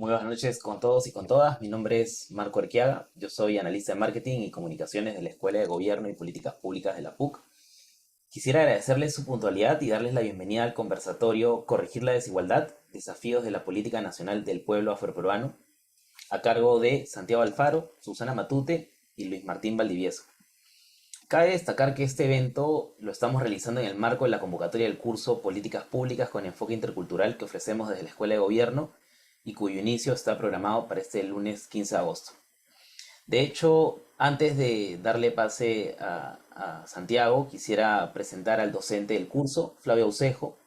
Muy buenas noches con todos y con todas. Mi nombre es Marco Arqueaga. Yo soy analista de marketing y comunicaciones de la Escuela de Gobierno y Políticas Públicas de la PUC. Quisiera agradecerles su puntualidad y darles la bienvenida al conversatorio Corregir la desigualdad, desafíos de la política nacional del pueblo afroperuano, a cargo de Santiago Alfaro, Susana Matute y Luis Martín Valdivieso. Cabe destacar que este evento lo estamos realizando en el marco de la convocatoria del curso Políticas Públicas con enfoque intercultural que ofrecemos desde la Escuela de Gobierno y cuyo inicio está programado para este lunes 15 de agosto. De hecho, antes de darle pase a Santiago, quisiera presentar al docente del curso, Flavio Aucejo,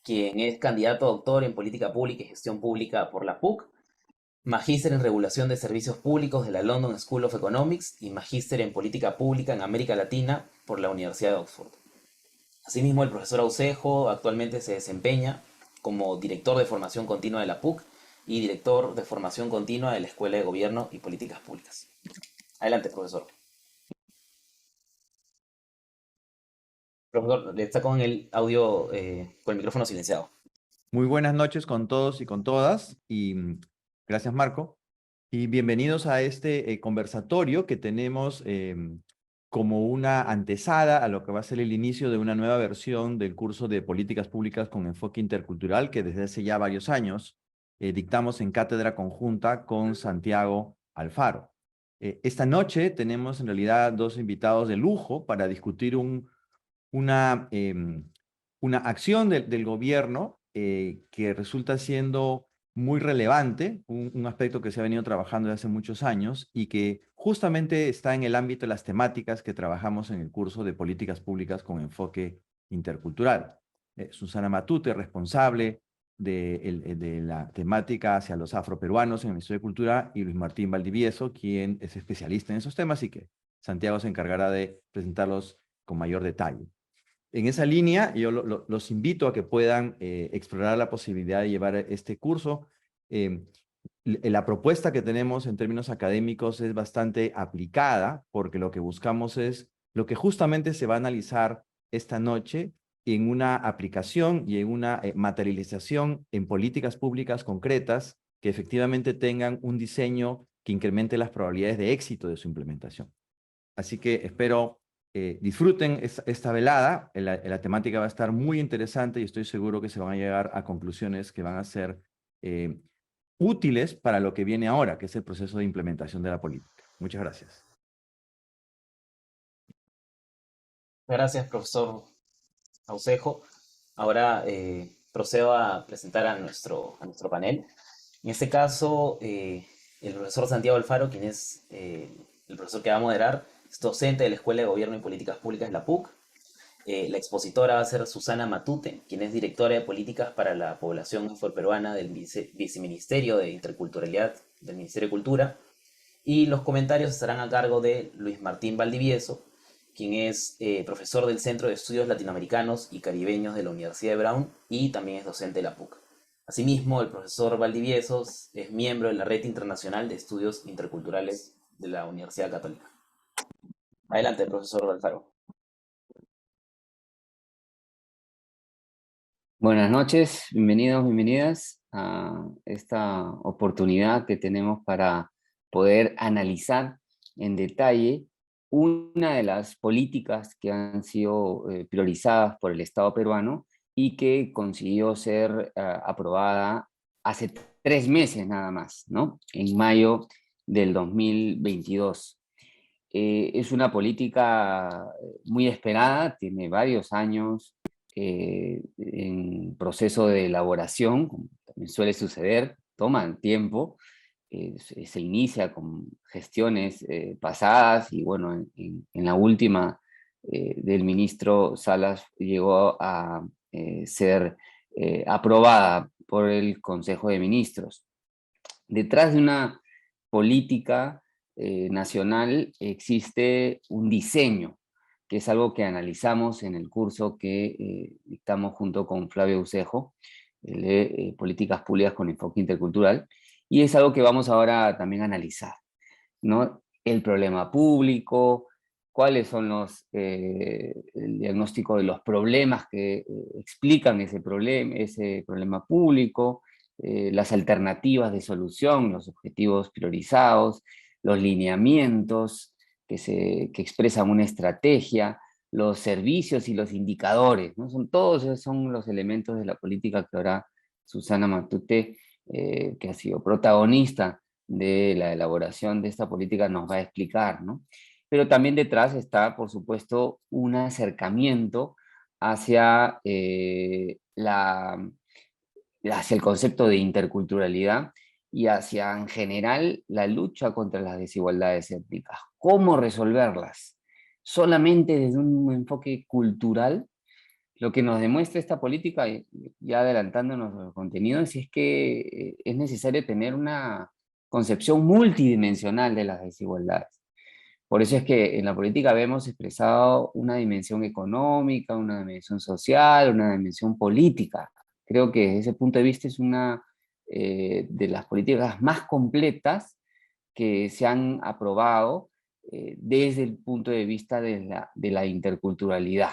quien es candidato a doctor en Política Pública y Gestión Pública por la PUC, magíster en Regulación de Servicios Públicos de la London School of Economics y magíster en Política Pública en América Latina por la Universidad de Oxford. Asimismo, el profesor Aucejo actualmente se desempeña como director de formación continua de la PUC y director de formación continua de la Escuela de Gobierno y Políticas Públicas. Adelante, profesor. Profesor, le está con el audio, con el micrófono silenciado. Muy buenas noches con todos y con todas, y gracias Marco, y bienvenidos a este conversatorio que tenemos como una antesada a lo que va a ser el inicio de una nueva versión del curso de Políticas Públicas con enfoque intercultural que desde hace ya varios años dictamos en cátedra conjunta con Santiago Alfaro. Esta noche tenemos en realidad dos invitados de lujo para discutir una, una acción del gobierno que resulta siendo muy relevante, un aspecto que se ha venido trabajando desde hace muchos años y que justamente está en el ámbito de las temáticas que trabajamos en el curso de Políticas Públicas con enfoque intercultural. Susana Matute, responsable de la temática hacia los afroperuanos en el Ministerio de Cultura, y Luis Martín Valdivieso, quien es especialista en esos temas y que Santiago se encargará de presentarlos con mayor detalle. En esa línea, yo los invito a que puedan explorar la posibilidad de llevar este curso. La propuesta que tenemos en términos académicos es bastante aplicada, porque lo que buscamos es lo que justamente se va a analizar esta noche en una aplicación y en una materialización en políticas públicas concretas que efectivamente tengan un diseño que incremente las probabilidades de éxito de su implementación. Así que espero disfruten esta velada. La temática va a estar muy interesante y estoy seguro que se van a llegar a conclusiones que van a ser útiles para lo que viene ahora, que es el proceso de implementación de la política. Muchas gracias. Gracias, profesor Aucejo. Ahora procedo a presentar a nuestro panel. En este caso, el profesor Santiago Alfaro, quien es el profesor que va a moderar, es docente de la Escuela de Gobierno y Políticas Públicas de la PUC. La expositora va a ser Susana Matute, quien es directora de políticas para la población afroperuana del Viceministerio de Interculturalidad del Ministerio de Cultura. Y los comentarios estarán a cargo de Luis Martín Valdivieso, quien es profesor del Centro de Estudios Latinoamericanos y Caribeños de la Universidad de Brown y también es docente de la PUC. Asimismo, el profesor Valdivieso es miembro de la Red Internacional de Estudios Interculturales de la Universidad Católica. Adelante, profesor Alfaro. Buenas noches, bienvenidos, bienvenidas a esta oportunidad que tenemos para poder analizar en detalle una de las políticas que han sido priorizadas por el Estado peruano y que consiguió ser aprobada hace 3 meses nada más, ¿no? En mayo del 2022. Es una política muy esperada, tiene varios años en proceso de elaboración, como también suele suceder, toman tiempo, se inicia con gestiones pasadas y bueno, en la última del ministro Salas llegó a ser aprobada por el Consejo de Ministros. Detrás de una política nacional existe un diseño, que es algo que analizamos en el curso que dictamos junto con Flavio Aucejo, de Políticas Públicas con Enfoque Intercultural, y es algo que vamos ahora también a analizar, ¿no? El problema público, cuáles son el diagnóstico de los problemas que explican ese problema público, las alternativas de solución, los objetivos priorizados, los lineamientos que expresan una estrategia, los servicios y los indicadores, ¿no? Todos esos son los elementos de la política que ahora Susana Matute, que ha sido protagonista de la elaboración de esta política, nos va a explicar, ¿no? Pero también detrás está, por supuesto, un acercamiento hacia, hacia el concepto de interculturalidad y hacia, en general, la lucha contra las desigualdades étnicas. ¿Cómo resolverlas? Solamente desde un enfoque cultural. Lo que nos demuestra esta política, ya adelantándonos a los contenidos, es que es necesario tener una concepción multidimensional de las desigualdades. Por eso es que en la política vemos expresado una dimensión económica, una dimensión social, una dimensión política. Creo que desde ese punto de vista es una de las políticas más completas que se han aprobado desde el punto de vista de la interculturalidad.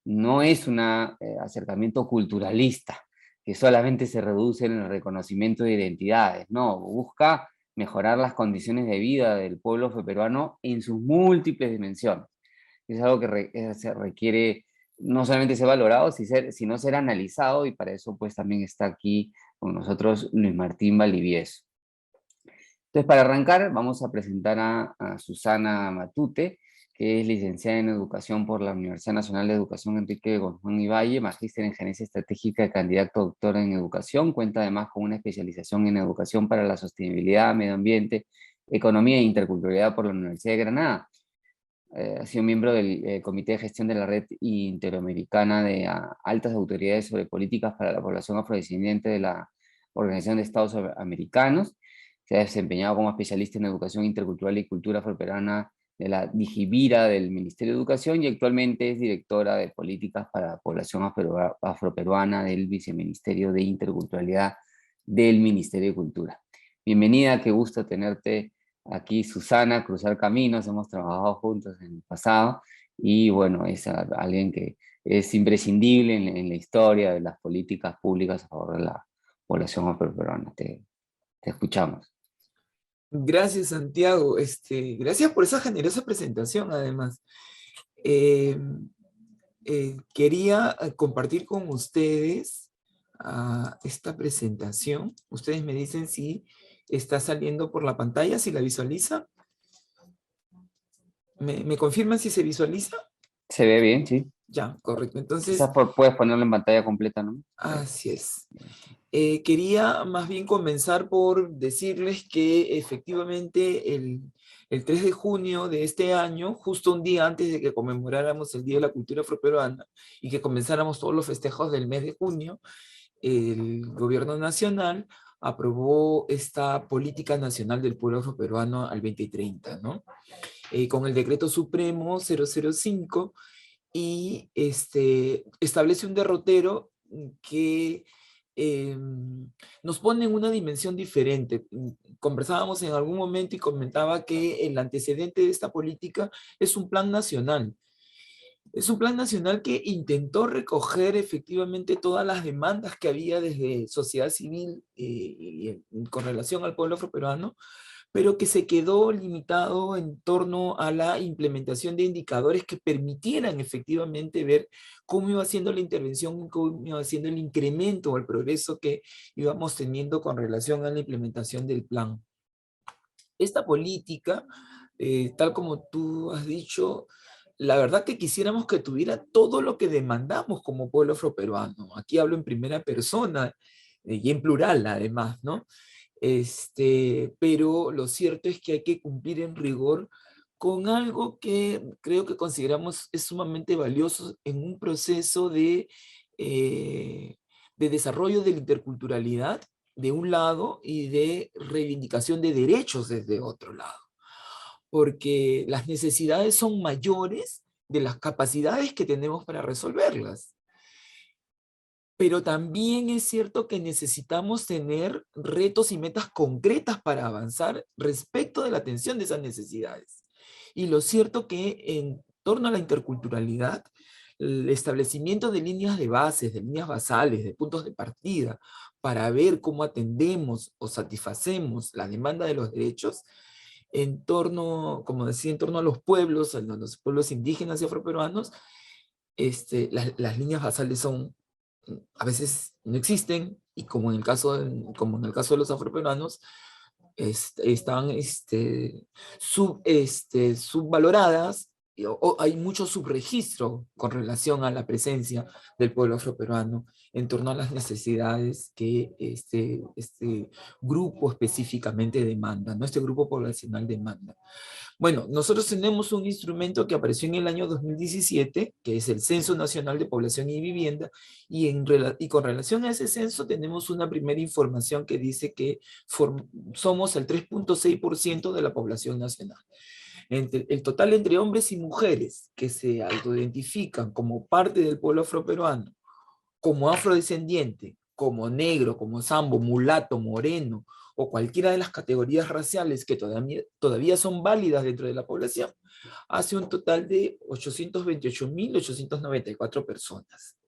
No es un acercamiento culturalista que solamente se reduce en el reconocimiento de identidades, no, busca mejorar las condiciones de vida del pueblo peruano en sus múltiples dimensiones. Es algo que se requiere no solamente ser valorado, sino ser analizado, y para eso pues también está aquí con nosotros Luis Martín Valdivieso. Entonces, para arrancar, vamos a presentar a Susana Matute, que es licenciada en Educación por la Universidad Nacional de Educación Enrique Guzmán y Valle, magíster en Gerencia Estratégica y candidato a doctora en Educación. Cuenta además con una especialización en Educación para la Sostenibilidad, Medio Ambiente, Economía e Interculturalidad por la Universidad de Granada. Ha sido miembro del Comité de Gestión de la Red Interamericana de Altas Autoridades sobre Políticas para la Población Afrodescendiente de la Organización de Estados Americanos. Se ha desempeñado como especialista en Educación Intercultural y Cultura Afroperuana de la Digivira del Ministerio de Educación, y actualmente es directora de Políticas para la Población Afroperuana del Viceministerio de Interculturalidad del Ministerio de Cultura. Bienvenida, qué gusto tenerte aquí, Susana. Cruzar caminos, hemos trabajado juntos en el pasado, y bueno, es alguien que es imprescindible en la historia de las políticas públicas a favor de la población afroperuana. Te escuchamos. Gracias, Santiago. Gracias por esa generosa presentación, además. Eh, Quería compartir con ustedes esta presentación. Ustedes me dicen si está saliendo por la pantalla, si la visualizan. ¿Me confirman si se visualiza? Se ve bien, sí. Ya, correcto. Entonces, quizás puedes ponerlo en pantalla completa, ¿no? así es. Quería más bien comenzar por decirles que efectivamente el 3 de junio de este año, justo un día antes de que conmemoráramos el Día de la Cultura Afroperuana y que comenzáramos todos los festejos del mes de junio, el gobierno nacional aprobó esta Política Nacional del Pueblo Afroperuano al 2030, ¿no? Con el Decreto Supremo 005, y establece un derrotero que nos pone en una dimensión diferente. Conversábamos en algún momento y comentaba que el antecedente de esta política es un plan nacional. Es un plan nacional que intentó recoger efectivamente todas las demandas que había desde sociedad civil con relación al pueblo afroperuano, pero que se quedó limitado en torno a la implementación de indicadores que permitieran efectivamente ver cómo iba siendo la intervención, cómo iba siendo el incremento o el progreso que íbamos teniendo con relación a la implementación del plan. Esta política, tal como tú has dicho, la verdad que quisiéramos que tuviera todo lo que demandamos como pueblo afroperuano. Aquí hablo en primera persona y en plural además, ¿no? Pero lo cierto es que hay que cumplir en rigor con algo que creo que consideramos es sumamente valioso en un proceso de desarrollo de la interculturalidad de un lado y de reivindicación de derechos desde otro lado, porque las necesidades son mayores de las capacidades que tenemos para resolverlas. Pero también es cierto que necesitamos tener retos y metas concretas para avanzar respecto de la atención de esas necesidades. Y lo cierto que en torno a la interculturalidad, el establecimiento de líneas de bases, de líneas basales, de puntos de partida, para ver cómo atendemos o satisfacemos la demanda de los derechos en torno, como decía, en torno a los pueblos indígenas y afroperuanos, las líneas basales son, a veces no existen, y como en el caso de los afroperuanos, están subvaloradas, o hay mucho subregistro con relación a la presencia del pueblo afroperuano en torno a las necesidades que este grupo específicamente demanda, ¿no? Este grupo poblacional demanda. Bueno, nosotros tenemos un instrumento que apareció en el año 2017, que es el Censo Nacional de Población y Vivienda, y con relación a ese censo tenemos una primera información que dice que somos el 3.6% de la población nacional. El total entre hombres y mujeres que se autoidentifican como parte del pueblo afroperuano, como afrodescendiente, como negro, como sambo, mulato, moreno, o cualquiera de las categorías raciales que todavía son válidas dentro de la población, hace un total de 828.894 personas.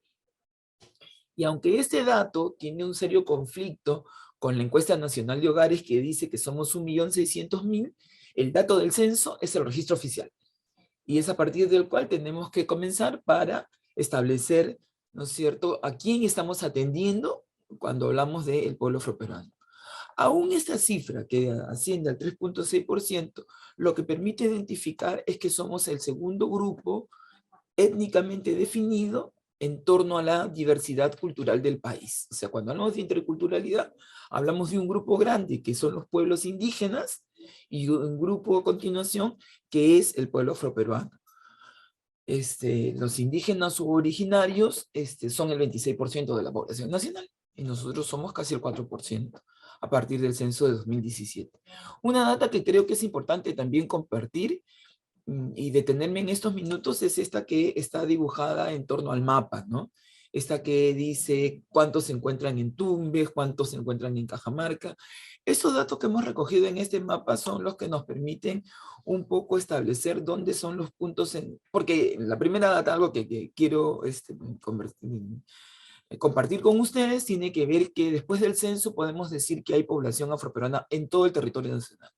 Y aunque este dato tiene un serio conflicto con la encuesta nacional de hogares que dice que somos 1.600.000, el dato del censo es el registro oficial. Y es a partir del cual tenemos que comenzar para establecer, ¿no es cierto?, a quién estamos atendiendo cuando hablamos del pueblo afroperuano. Aún esta cifra, que asciende al 3.6%, lo que permite identificar es que somos el segundo grupo étnicamente definido en torno a la diversidad cultural del país. O sea, cuando hablamos de interculturalidad, hablamos de un grupo grande, que son los pueblos indígenas, y un grupo a continuación, que es el pueblo afroperuano. Los indígenas u originarios son el 26% de la población nacional, y nosotros somos casi el 4% a partir del censo de 2017. Una data que creo que es importante también compartir y detenerme en estos minutos es esta que está dibujada en torno al mapa, ¿no? Esta que dice cuántos se encuentran en Tumbes, cuántos se encuentran en Cajamarca. Estos datos que hemos recogido en este mapa son los que nos permiten un poco establecer dónde son los puntos, porque la primera data, algo que quiero compartir con ustedes, tiene que ver que después del censo podemos decir que hay población afroperuana en todo el territorio nacional.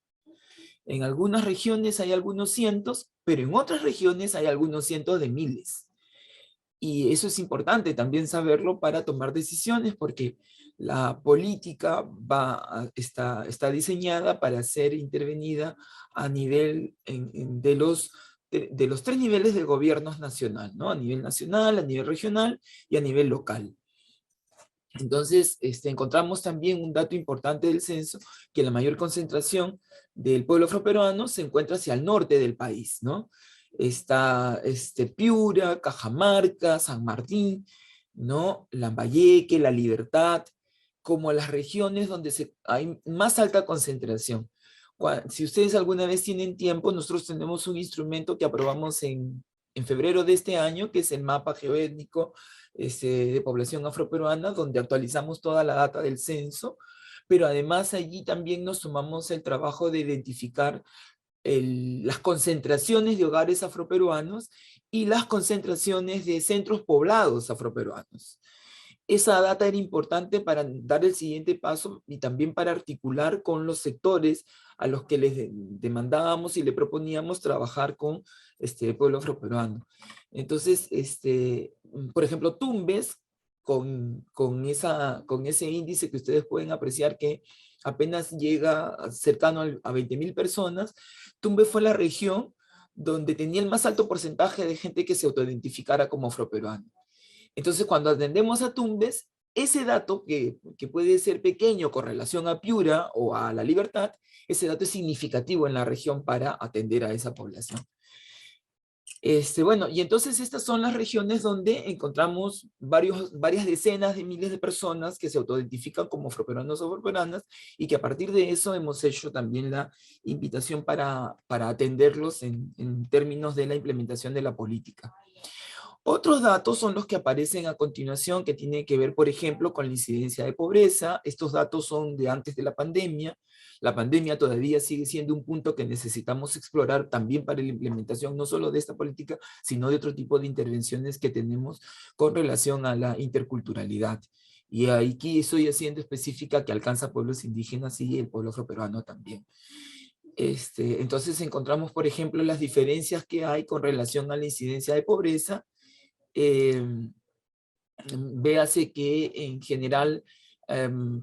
En algunas regiones hay algunos cientos, pero en otras regiones hay algunos cientos de miles. Y eso es importante también saberlo para tomar decisiones, porque la política está diseñada para ser intervenida a nivel de los 3 niveles de gobiernos nacional, ¿no? A nivel nacional, a nivel regional y a nivel local. Entonces, encontramos también un dato importante del censo, que la mayor concentración del pueblo afroperuano se encuentra hacia el norte del país, ¿no? Está Piura, Cajamarca, San Martín, ¿no? Lambayeque, La Libertad, como las regiones donde hay más alta concentración. Si ustedes alguna vez tienen tiempo, nosotros tenemos un instrumento que aprobamos en febrero de este año, que es el mapa geoétnico de población afroperuana, donde actualizamos toda la data del censo, pero además allí también nos tomamos el trabajo de identificar las concentraciones de hogares afroperuanos y las concentraciones de centros poblados afroperuanos. Esa data era importante para dar el siguiente paso y también para articular con los sectores a los que les demandábamos y le proponíamos trabajar con el pueblo afroperuano. Entonces, por ejemplo, Tumbes, con ese índice que ustedes pueden apreciar que apenas llega cercano a 20.000 personas, Tumbes fue la región donde tenía el más alto porcentaje de gente que se autoidentificara como afroperuano. Entonces, cuando atendemos a Tumbes, ese dato que puede ser pequeño con relación a Piura o a La Libertad, ese dato es significativo en la región para atender a esa población. Bueno, y entonces estas son las regiones donde encontramos varias decenas de miles de personas que se autoidentifican como afroperuanos o afroperuanas, y que a partir de eso hemos hecho también la invitación para atenderlos en términos de la implementación de la política. Otros datos son los que aparecen a continuación, que tienen que ver, por ejemplo, con la incidencia de pobreza. Estos datos son de antes de la pandemia. La pandemia todavía sigue siendo un punto que necesitamos explorar también para la implementación no solo de esta política, sino de otro tipo de intervenciones que tenemos con relación a la interculturalidad Y aquí estoy haciendo específica que alcanza pueblos indígenas y el pueblo afroperuano también. Entonces encontramos, por ejemplo, las diferencias que hay con relación a la incidencia de pobreza. Véase que en general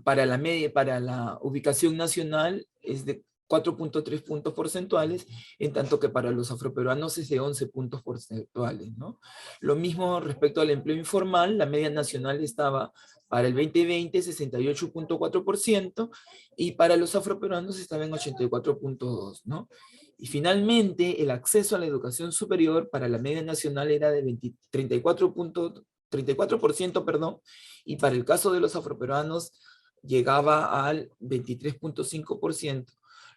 para la media, para la ubicación nacional es de 4.3 puntos porcentuales, en tanto que para los afroperuanos es de 11 puntos porcentuales, ¿no? Lo mismo respecto al empleo informal, la media nacional estaba para el 2020 68.4%, y para los afroperuanos estaba en 84.2%, ¿no? Y finalmente, el acceso a la educación superior para la media nacional era de 34%, perdón, y para el caso de los afroperuanos llegaba al 23.5%,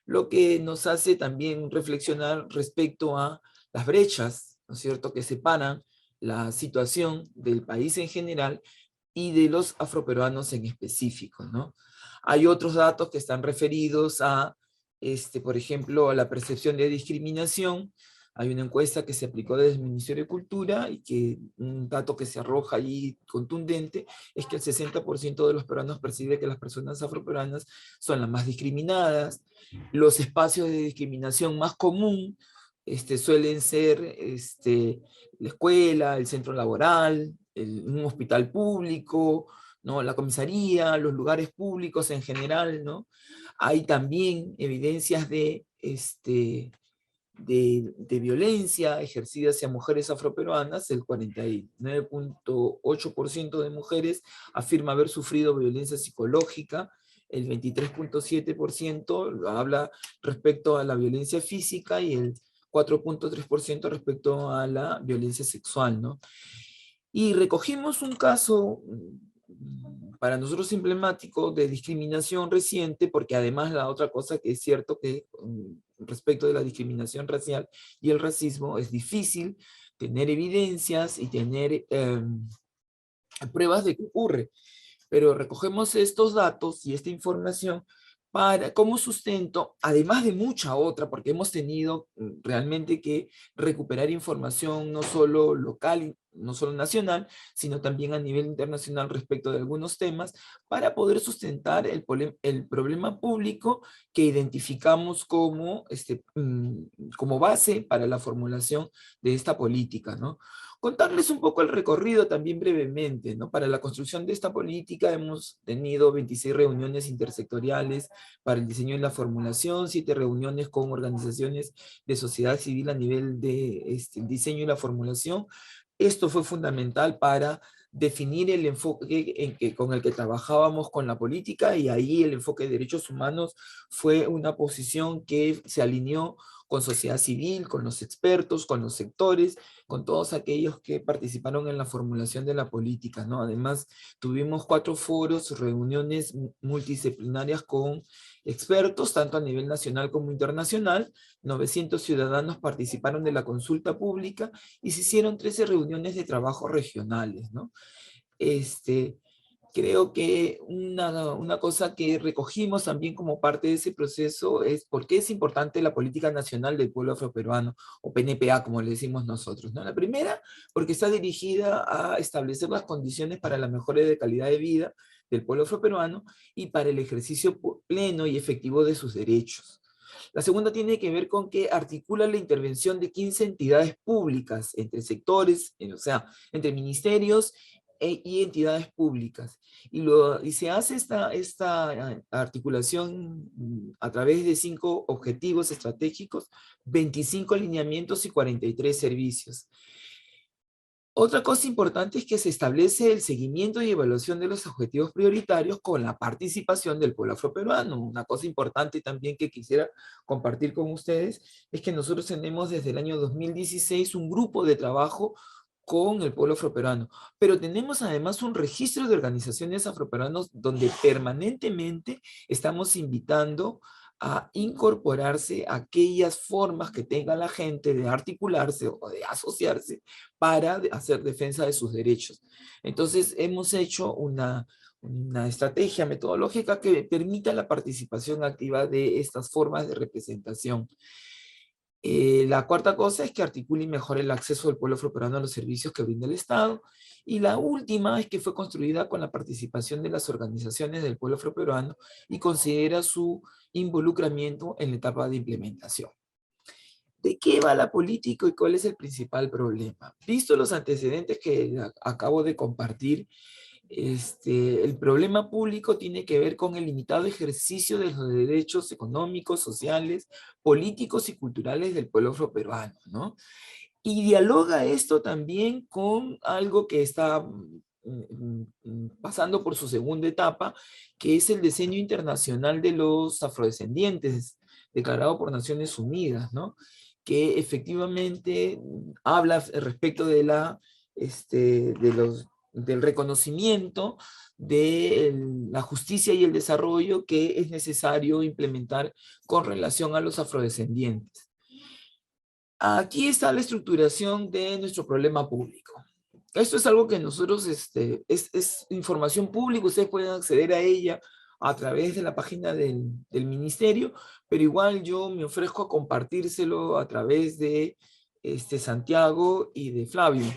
lo que nos hace también reflexionar respecto a las brechas, ¿no es cierto?, que separan la situación del país en general y de los afroperuanos en específico, ¿no? Hay otros datos que están referidos a, por ejemplo, a la percepción de discriminación. Hay una encuesta que se aplicó desde el Ministerio de Cultura y que un dato que se arroja ahí contundente es que el 60% de los peruanos percibe que las personas afroperuanas son las más discriminadas. Los espacios de discriminación más común suelen ser la escuela, el centro laboral, un hospital público, ¿no? La comisaría, los lugares públicos en general, ¿no? Hay también evidencias de violencia ejercida hacia mujeres afroperuanas. El 49.8% de mujeres afirma haber sufrido violencia psicológica, el 23.7% habla respecto a la violencia física y el 4.3% respecto a la violencia sexual, ¿no? Y recogimos un caso para nosotros emblemático de discriminación reciente, porque además la otra cosa que es cierto que respecto de la discriminación racial y el racismo es difícil tener evidencias y tener pruebas de que ocurre, pero recogemos estos datos y esta información como sustento, además de mucha otra, porque hemos tenido realmente que recuperar información no solo local, no solo nacional, sino también a nivel internacional respecto de algunos temas, para poder sustentar el problema público que identificamos como base para la formulación de esta política, ¿no? Contarles un poco el recorrido también brevemente, ¿no? Para la construcción de esta política hemos tenido 26 reuniones intersectoriales para el diseño y la formulación, 7 reuniones con organizaciones de sociedad civil a nivel de diseño y la formulación. Esto fue fundamental para definir el enfoque con el que trabajábamos con la política, y ahí el enfoque de derechos humanos fue una posición que se alineó con sociedad civil, con los expertos, con los sectores, con todos aquellos que participaron en la formulación de la política, ¿no? Además, tuvimos 4 foros, reuniones multidisciplinarias con expertos, tanto a nivel nacional como internacional. 900 ciudadanos participaron de la consulta pública y se hicieron 13 reuniones de trabajo regionales, ¿no? Creo que una cosa que recogimos también como parte de ese proceso es por qué es importante la política nacional del pueblo afroperuano, o PNPA como le decimos nosotros, ¿no? La primera, porque está dirigida a establecer las condiciones para la mejora de calidad de vida del pueblo afroperuano y para el ejercicio pleno y efectivo de sus derechos. La segunda tiene que ver con que articula la intervención de 15 entidades públicas entre sectores, o sea, entre ministerios y entidades públicas. Y se hace esta articulación a través de 5 objetivos estratégicos, 25 alineamientos y 43 servicios. Otra cosa importante es que se establece el seguimiento y evaluación de los objetivos prioritarios con la participación del pueblo afroperuano. Una cosa importante también que quisiera compartir con ustedes es que nosotros tenemos desde el año 2016 un grupo de trabajo con el pueblo afroperuano, pero tenemos además un registro de organizaciones afroperuanos donde permanentemente estamos invitando a incorporarse a aquellas formas que tenga la gente de articularse o de asociarse para hacer defensa de sus derechos. Entonces hemos hecho una estrategia metodológica que permita la participación activa de estas formas de representación. La cuarta cosa es que articule y mejore el acceso del pueblo afroperuano a los servicios que brinda el Estado. Y la última es que fue construida con la participación de las organizaciones del pueblo afroperuano y considera su involucramiento en la etapa de implementación. ¿De qué va la política y cuál es el principal problema? Visto los antecedentes que acabo de compartir, el problema público tiene que ver con el limitado ejercicio de los derechos económicos, sociales, políticos y culturales del pueblo afroperuano, ¿no? Y dialoga esto también con algo que está pasando por su segunda etapa, que es el diseño internacional de los afrodescendientes, declarado por Naciones Unidas, ¿no? Que efectivamente habla respecto de del reconocimiento de la justicia y el desarrollo que es necesario implementar con relación a los afrodescendientes. Aquí está la estructuración de nuestro problema público. Esto es algo que nosotros, es información pública, ustedes pueden acceder a ella a través de la página del ministerio, pero igual yo me ofrezco a compartírselo a través de Santiago y de Flavio,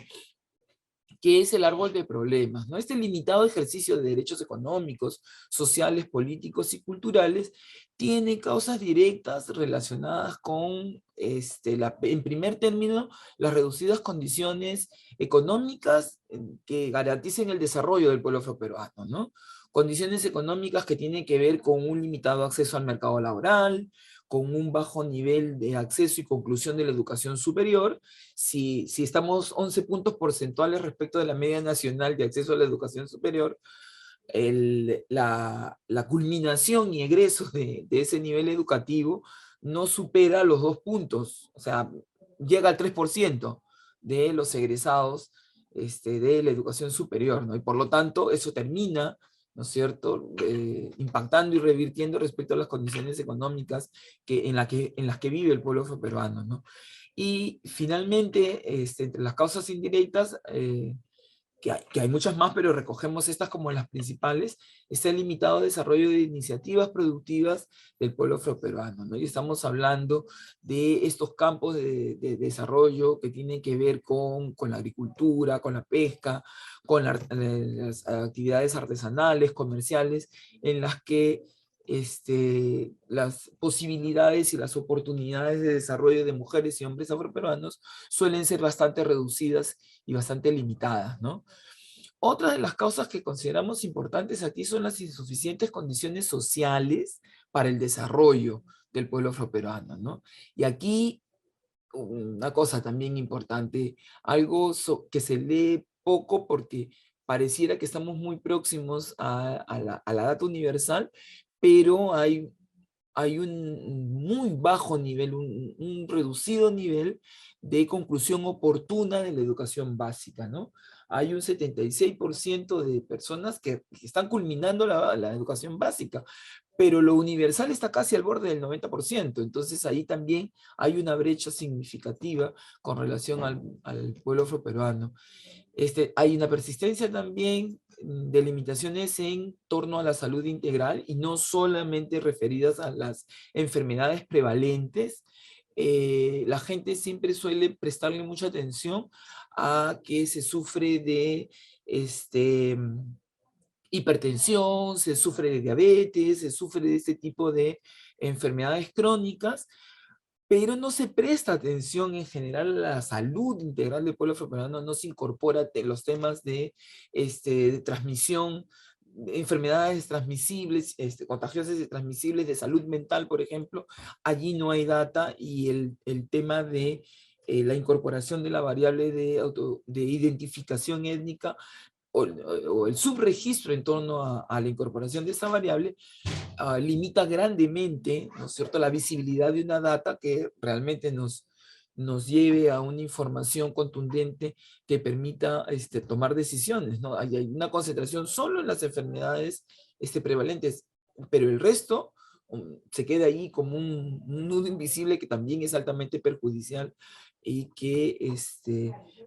que es el árbol de problemas, ¿no? Este limitado ejercicio de derechos económicos, sociales, políticos y culturales tiene causas directas relacionadas con, en primer término, las reducidas condiciones económicas que garanticen el desarrollo del pueblo afroperuano, ¿no? Condiciones económicas que tienen que ver con un limitado acceso al mercado laboral, con un bajo nivel de acceso y conclusión de la educación superior. Si estamos 11 puntos porcentuales respecto de la media nacional de acceso a la educación superior, la culminación y egreso de ese nivel educativo no supera los 2 puntos, o sea, llega al 3% de los egresados de la educación superior, ¿no? Y por lo tanto, eso termina, ¿no es cierto?, impactando y revirtiendo respecto a las condiciones económicas en las que vive el pueblo afroperuano, ¿no? Y finalmente, entre las causas indirectas, que hay muchas más, pero recogemos estas como las principales, está el limitado desarrollo de iniciativas productivas del pueblo afroperuano, ¿no? Y estamos hablando de estos campos de desarrollo que tienen que ver con la agricultura, con la pesca, con las actividades artesanales, comerciales, en las que las posibilidades y las oportunidades de desarrollo de mujeres y hombres afroperuanos suelen ser bastante reducidas y bastante limitadas, ¿no? Otra de las causas que consideramos importantes aquí son las insuficientes condiciones sociales para el desarrollo del pueblo afroperuano, ¿no? Y aquí una cosa también importante, algo que se lee poco porque pareciera que estamos muy próximos a la data universal, pero hay un muy bajo nivel, un reducido nivel de conclusión oportuna de la educación básica, ¿no? Hay un 76% de personas que están culminando la educación básica, pero lo universal está casi al borde del 90%, entonces ahí también hay una brecha significativa con relación al pueblo afroperuano. Hay una persistencia también de limitaciones en torno a la salud integral y no solamente referidas a las enfermedades prevalentes. La gente siempre suele prestarle mucha atención a que se sufre de hipertensión, se sufre de diabetes, se sufre de este tipo de enfermedades crónicas, pero no se presta atención en general a la salud integral del pueblo afroperuano, no se incorpora los temas de transmisión, de enfermedades transmisibles, contagiosas y transmisibles de salud mental, por ejemplo. Allí no hay data y el tema de la incorporación de la variable de identificación étnica o el subregistro en torno a la incorporación de esta variable limita grandemente, ¿no es cierto?, la visibilidad de una data que realmente nos lleve a una información contundente que permita tomar decisiones, ¿no? Hay una concentración solo en las enfermedades prevalentes, pero el resto se queda ahí como un nudo invisible que también es altamente perjudicial y que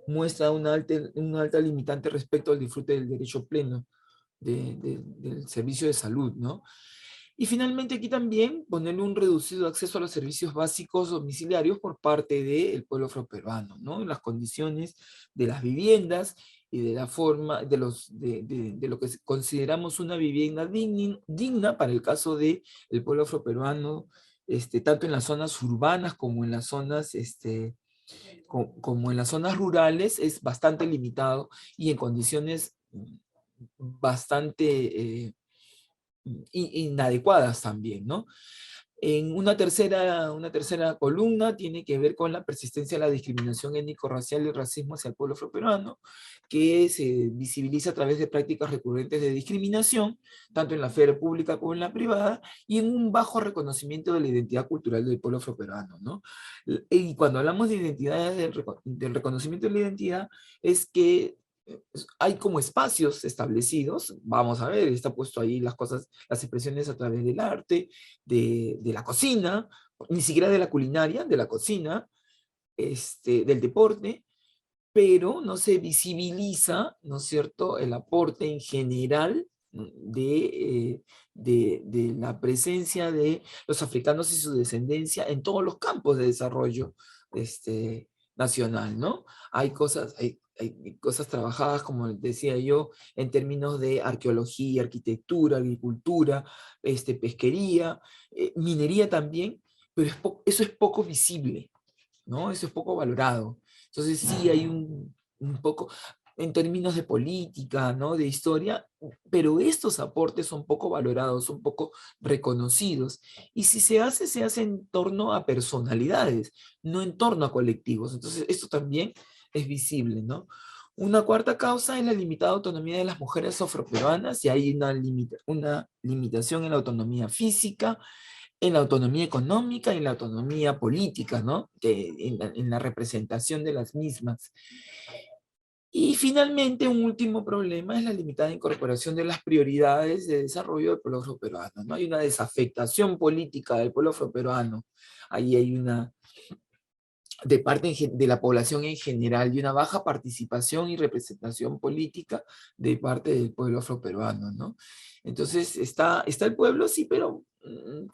muestra una alta limitante respecto al disfrute del derecho pleno del servicio de salud, ¿no? Y finalmente aquí también ponerle un reducido acceso a los servicios básicos domiciliarios por parte del pueblo afroperuano, ¿no? Las condiciones de las viviendas y de la forma, de lo que consideramos una vivienda digna para el caso del pueblo afroperuano, tanto en las zonas urbanas como en las zonas, como en las zonas rurales, es bastante limitado y en condiciones bastante inadecuadas también, ¿no? En una tercera columna tiene que ver con la persistencia de la discriminación étnico-racial y racismo hacia el pueblo afroperuano, que se visibiliza a través de prácticas recurrentes de discriminación, tanto en la esfera pública como en la privada, y en un bajo reconocimiento de la identidad cultural del pueblo afroperuano, ¿no? Y cuando hablamos de identidad, del reconocimiento de la identidad, es que hay como espacios establecidos, vamos a ver, está puesto ahí las cosas, las expresiones a través del arte, de la cocina, ni siquiera de la culinaria, de la cocina, del deporte, pero no se visibiliza, ¿no es cierto?, el aporte en general de la presencia de los africanos y su descendencia en todos los campos de desarrollo nacional, ¿no? Hay cosas trabajadas, como decía yo, en términos de arqueología, arquitectura, agricultura, pesquería, minería también, pero eso es poco visible, ¿no? Eso es poco valorado. Entonces sí hay un poco, en términos de política, ¿no? De historia, pero estos aportes son poco valorados, son poco reconocidos. Y si se hace en torno a personalidades, no en torno a colectivos. Entonces esto también es visible, ¿no? Una cuarta causa es la limitada autonomía de las mujeres afroperuanas, y hay una limitación en la autonomía física, en la autonomía económica y en la autonomía política, ¿no? En la representación de las mismas. Y finalmente, un último problema es la limitada incorporación de las prioridades de desarrollo del pueblo afroperuano, ¿no? Hay una desafectación política del pueblo afroperuano, ahí hay una, de parte de la población en general, y una baja participación y representación política de parte del pueblo afroperuano, ¿no? Entonces está el pueblo, sí, pero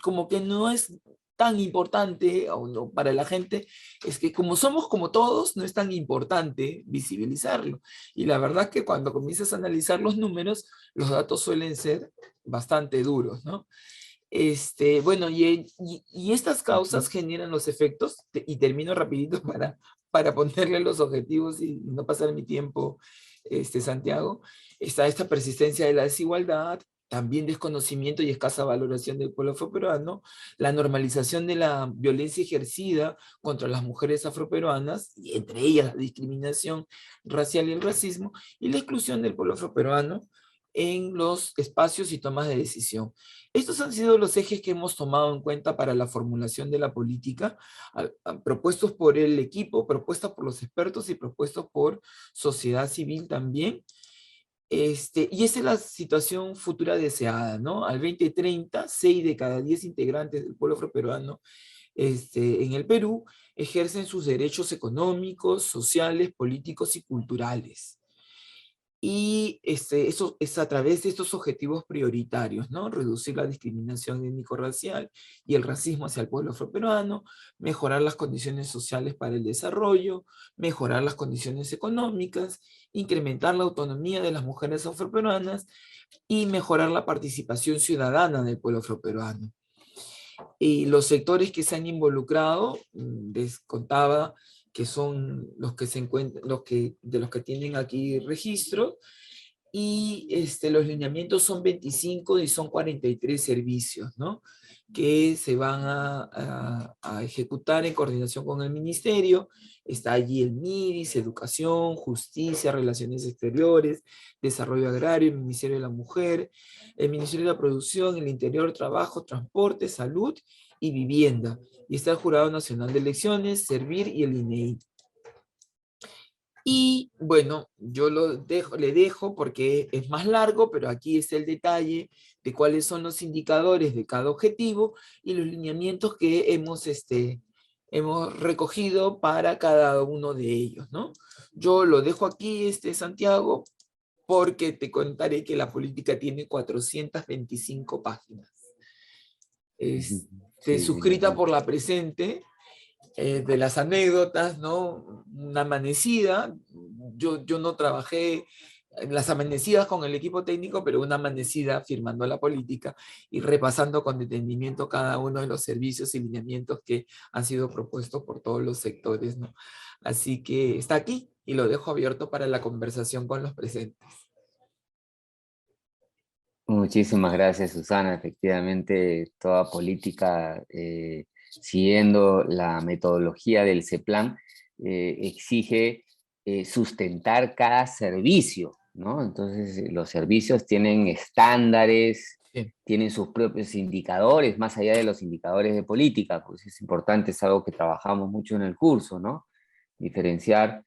como que no es tan importante, o no, para la gente, es que como somos como todos, no es tan importante visibilizarlo. Y la verdad que cuando comienzas a analizar los números, los datos suelen ser bastante duros, ¿no? Bueno, y estas causas generan los efectos, y termino rapidito para ponerle los objetivos y no pasar mi tiempo, Santiago. Está esta persistencia de la desigualdad, también desconocimiento y escasa valoración del pueblo afroperuano, la normalización de la violencia ejercida contra las mujeres afroperuanas, y entre ellas la discriminación racial y el racismo, y la exclusión del pueblo afroperuano en los espacios y tomas de decisión. Estos han sido los ejes que hemos tomado en cuenta para la formulación de la política, propuestos por el equipo, propuestas por los expertos y propuestos por sociedad civil también. Y esa es la situación futura deseada, ¿no? Al 2030, 6 de cada 10 integrantes del pueblo afroperuano en el Perú ejercen sus derechos económicos, sociales, políticos y culturales. Y eso es a través de estos objetivos prioritarios, ¿no? Reducir la discriminación étnico-racial y el racismo hacia el pueblo afroperuano, mejorar las condiciones sociales para el desarrollo, mejorar las condiciones económicas, incrementar la autonomía de las mujeres afroperuanas y mejorar la participación ciudadana del pueblo afroperuano. Y los sectores que se han involucrado, les contaba que son los que se encuentran, de los que tienen aquí registro, y los lineamientos son 25 y son 43 servicios, ¿no? Que se van a ejecutar en coordinación con el ministerio. Está allí el MIDIS, Educación, Justicia, Relaciones Exteriores, Desarrollo Agrario, el Ministerio de la Mujer, el Ministerio de la Producción, el Interior, Trabajo, Transporte, Salud y Vivienda. Y está el Jurado Nacional de Elecciones, Servir y el INEI. Y bueno, yo le dejo porque es más largo, pero aquí está el detalle de cuáles son los indicadores de cada objetivo y los lineamientos que hemos recogido para cada uno de ellos, ¿no? Yo lo dejo aquí, Santiago, porque te contaré que la política tiene 425 páginas. Sí, suscrita por la presente, de las anécdotas, ¿no? Una amanecida, yo no trabajé en las amanecidas con el equipo técnico, pero una amanecida firmando la política y repasando con detenimiento cada uno de los servicios y lineamientos que han sido propuestos por todos los sectores, ¿no? Así que está aquí y lo dejo abierto para la conversación con los presentes. muchísimas gracias, Susana. Efectivamente, toda política, siguiendo la metodología del CEPLAN, exige sustentar cada servicio, ¿no? Entonces, los servicios tienen estándares, Sí. tienen sus propios indicadores, más allá de los indicadores de política, pues es importante, es algo que trabajamos mucho en el curso, ¿no? Diferenciar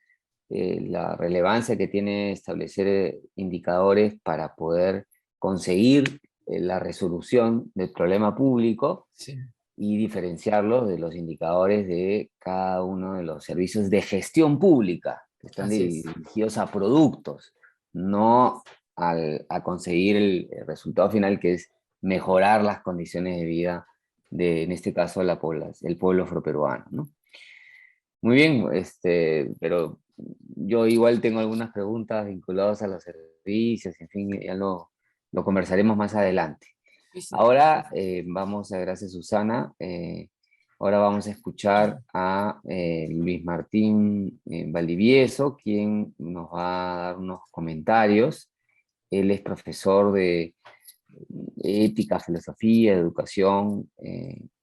la relevancia que tiene establecer indicadores para poder conseguir la resolución del problema público Sí. y diferenciarlos de los indicadores de cada uno de los servicios de gestión pública, que están Así es. dirigidos a productos, no a conseguir el resultado final, que es mejorar las condiciones de vida de, en este caso, la población, el pueblo afroperuano, ¿no? Muy bien, pero yo igual tengo algunas preguntas vinculadas a los servicios, en fin, ya lo conversaremos más adelante. Sí, sí. Ahora vamos a, gracias Susana, ahora vamos a escuchar a Luis Martín Valdivieso, quien nos va a dar unos comentarios. Él es profesor de ética, filosofía, educación,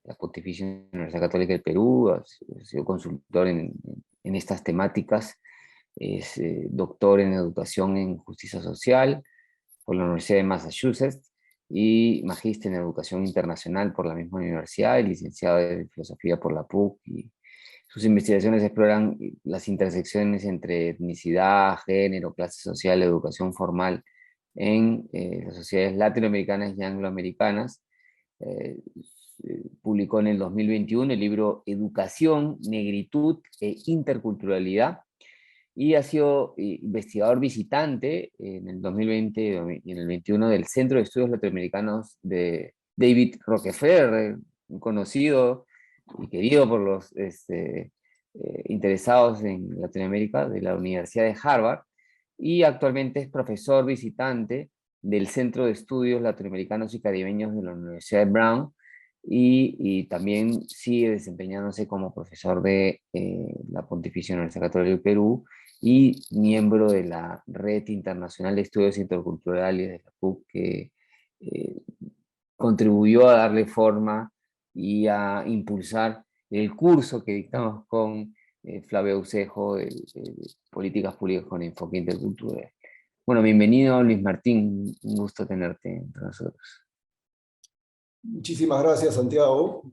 la Pontificia Universidad Católica del Perú, ha sido consultor en estas temáticas, es doctor en educación en justicia social por la Universidad de Massachusetts y magíster en educación internacional por la misma universidad y licenciado en filosofía por la PUC. Y sus investigaciones exploran las intersecciones entre etnicidad, género, clase social, educación formal en las sociedades latinoamericanas y angloamericanas. Eh, Publicó en el 2021 el libro Educación, Negritud e Interculturalidad y ha sido investigador visitante en el 2020 y en el 2021 del Centro de Estudios Latinoamericanos de David Rockefeller, un conocido y querido por los interesados en Latinoamérica de la Universidad de Harvard, y actualmente es profesor visitante del Centro de Estudios Latinoamericanos y Caribeños de la Universidad de Brown, y también sigue desempeñándose como profesor de la Pontificia Universidad Católica del Perú y miembro de la Red Internacional de Estudios Interculturales de la PUC, que contribuyó a darle forma y a impulsar el curso que dictamos con Flavio Ucejo de Políticas Públicas con Enfoque Intercultural. Bueno, bienvenido Luis Martín, un gusto tenerte entre nosotros. Muchísimas gracias, Santiago.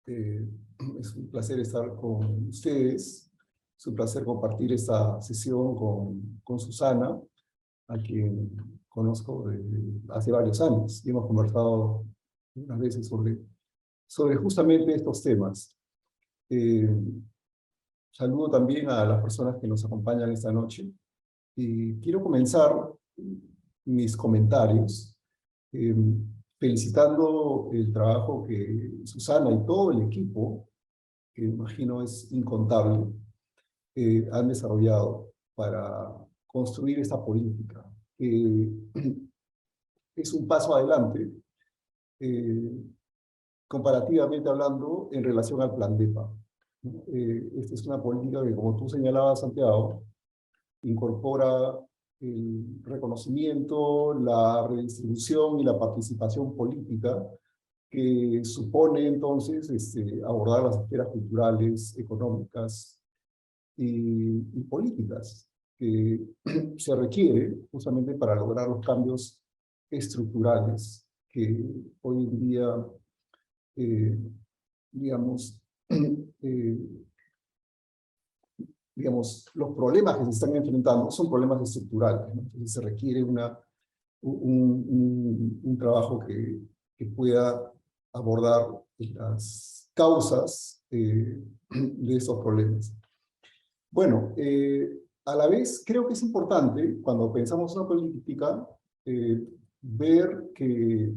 Es un placer estar con ustedes. Es un placer compartir esta sesión con Susana, a quien conozco desde hace varios años. Y hemos conversado unas veces sobre justamente estos temas. Saludo también a las personas que nos acompañan esta noche. Y quiero comenzar mis comentarios felicitando el trabajo que Susana y todo el equipo, que imagino es incontable, han desarrollado para construir esta política. Es un paso adelante, comparativamente hablando, en relación al Plan DEPA. Esta es una política que, como tú señalabas, Santiago, incorpora el reconocimiento, la redistribución y la participación política, que supone entonces abordar las esferas culturales, económicas y políticas que se requiere justamente para lograr los cambios estructurales que hoy en día, digamos, los problemas que se están enfrentando son problemas estructurales, ¿no? Entonces se requiere un trabajo que pueda abordar las causas de esos problemas. Bueno, a la vez creo que es importante, cuando pensamos en una política, ver que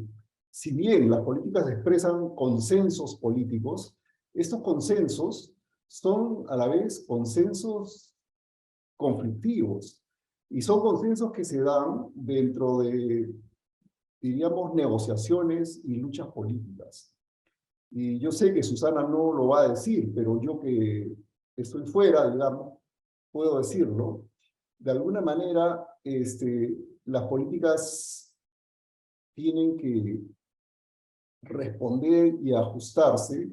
si bien las políticas expresan consensos políticos, estos consensos son a la vez consensos conflictivos, y son consensos que se dan dentro de, diríamos, negociaciones y luchas políticas. Y yo sé que Susana no lo va a decir, pero yo que estoy fuera, digamos, puedo decirlo. De alguna manera, las políticas tienen que responder y ajustarse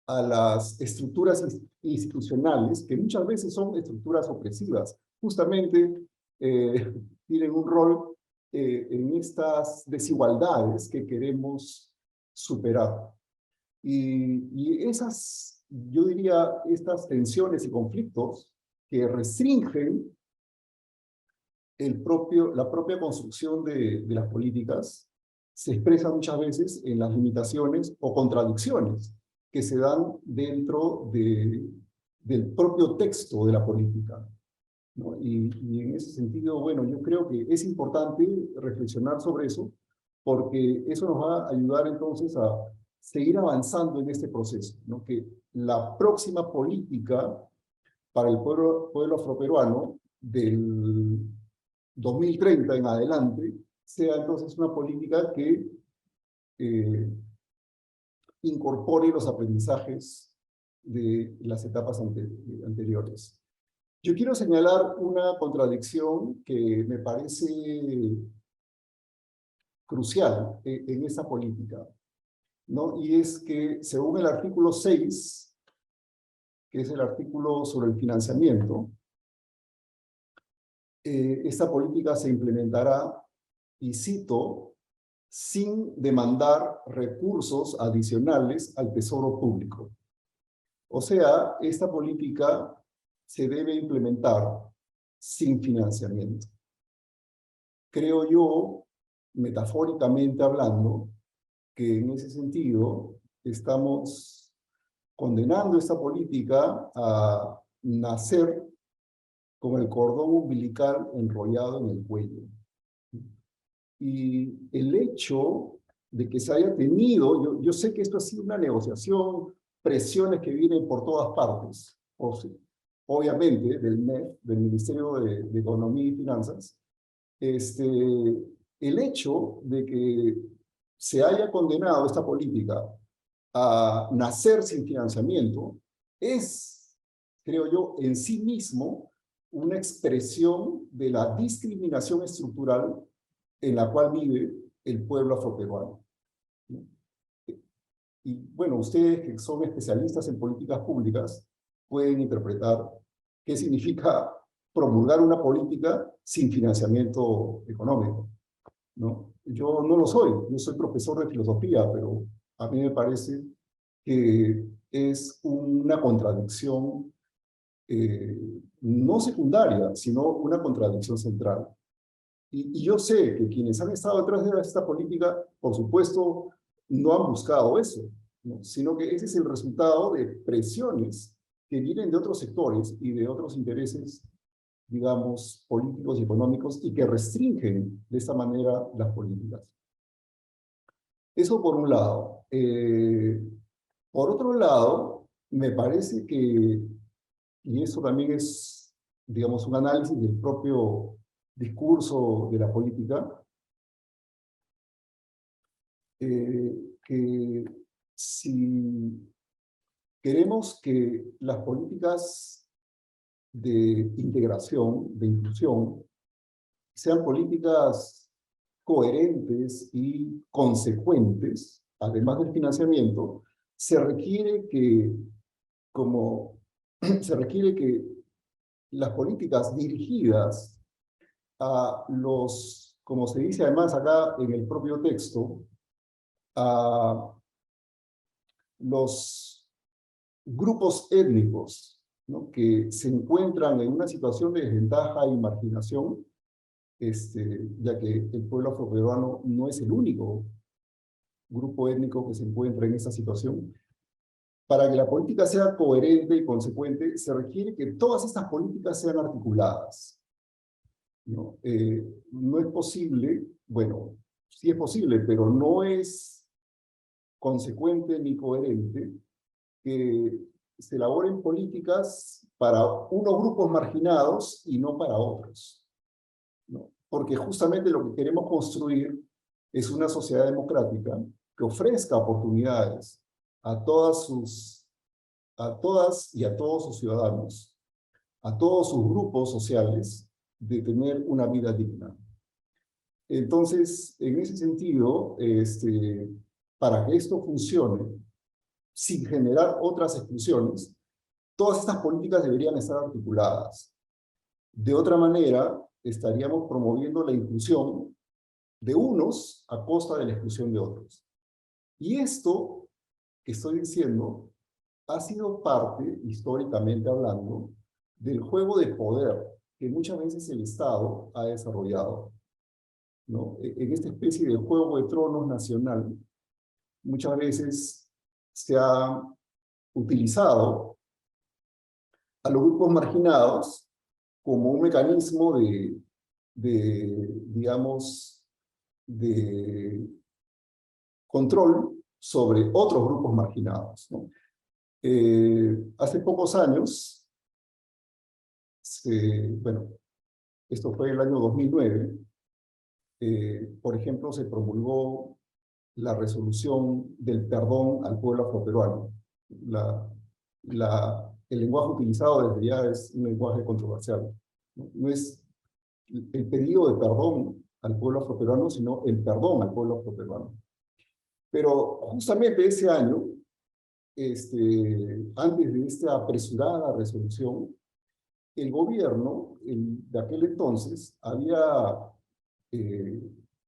a las estructuras institucionales, que muchas veces son estructuras opresivas. Justamente tienen un rol en estas desigualdades que queremos superar. Y esas, yo diría, estas tensiones y conflictos que restringen la propia construcción de las políticas, se expresa muchas veces en las limitaciones o contradicciones que se dan dentro del propio texto de la política, ¿no? Y en ese sentido, bueno, yo creo que es importante reflexionar sobre eso, porque eso nos va a ayudar entonces a seguir avanzando en este proceso, ¿no? Que la próxima política para el pueblo afroperuano del 2030 en adelante sea entonces una política que incorpore los aprendizajes de las etapas anteriores. Yo quiero señalar una contradicción que me parece crucial en esta política, ¿no? Y es que según el artículo 6, que es el artículo sobre el financiamiento, esta política se implementará, y cito, sin demandar recursos adicionales al tesoro público. O sea, esta política se debe implementar sin financiamiento. Creo yo, metafóricamente hablando, que en ese sentido estamos condenando esta política a nacer con el cordón umbilical enrollado en el cuello. Y el hecho de que se haya tenido, yo sé que esto ha sido una negociación, presiones que vienen por todas partes, obviamente del MEF, del Ministerio de Economía y Finanzas, el hecho de que se haya condenado esta política a nacer sin financiamiento es, creo yo, en sí mismo una expresión de la discriminación estructural en la cual vive el pueblo afroperuano. Y bueno, ustedes que son especialistas en políticas públicas pueden interpretar qué significa promulgar una política sin financiamiento económico, ¿no? Yo no lo soy, yo soy profesor de filosofía, pero a mí me parece que es una contradicción no secundaria, sino una contradicción central. Y yo sé que quienes han estado detrás de esta política, por supuesto, no han buscado eso, ¿no? Sino que ese es el resultado de presiones que vienen de otros sectores y de otros intereses, digamos, políticos y económicos, y que restringen de esta manera las políticas. Eso por un lado. Por otro lado, me parece que, y eso también es, digamos, un análisis del propio discurso de la política, que si queremos que las políticas de integración, de inclusión, sean políticas coherentes y consecuentes, además del financiamiento, se requiere que las políticas dirigidas a los, como se dice además acá en el propio texto, a los grupos étnicos, ¿no?, que se encuentran en una situación de desventaja y marginación, ya que el pueblo afroperuano no es el único grupo étnico que se encuentra en esa situación. Para que la política sea coherente y consecuente, se requiere que todas estas políticas sean articuladas, ¿no? No es posible, bueno, sí es posible, pero no es consecuente ni coherente que se elaboren políticas para unos grupos marginados y no para otros, ¿no? Porque justamente lo que queremos construir es una sociedad democrática que ofrezca oportunidades a todas y a todos sus ciudadanos, a todos sus grupos sociales, de tener una vida digna. Entonces, en ese sentido, para que esto funcione, sin generar otras exclusiones, todas estas políticas deberían estar articuladas. De otra manera, estaríamos promoviendo la inclusión de unos a costa de la exclusión de otros. Y esto que estoy diciendo ha sido parte, históricamente hablando, del juego de poder que muchas veces el Estado ha desarrollado, ¿no? En esta especie de juego de tronos nacional, muchas veces se ha utilizado a los grupos marginados como un mecanismo digamos, de control sobre otros grupos marginados, ¿no? Hace pocos años, bueno, esto fue el año 2009, por ejemplo, se promulgó la resolución del perdón al pueblo afroperuano. El lenguaje utilizado desde ya es un lenguaje controversial. No es el pedido de perdón al pueblo afroperuano, sino el perdón al pueblo afroperuano. Pero justamente ese año, antes de esta apresurada resolución, el gobierno de aquel entonces había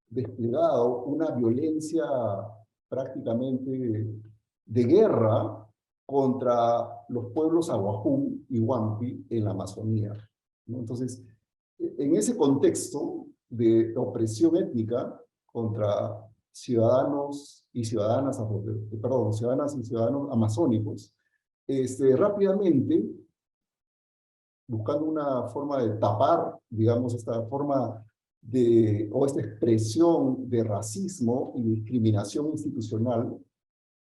desplegado una violencia prácticamente de guerra contra los pueblos Aguajún y Huampi en la Amazonía, ¿no? Entonces, en ese contexto de opresión étnica contra ciudadanos y ciudadanas, ciudadanas y ciudadanos amazónicos, rápidamente, buscando una forma de tapar, digamos, esta forma o esta expresión de racismo y discriminación institucional,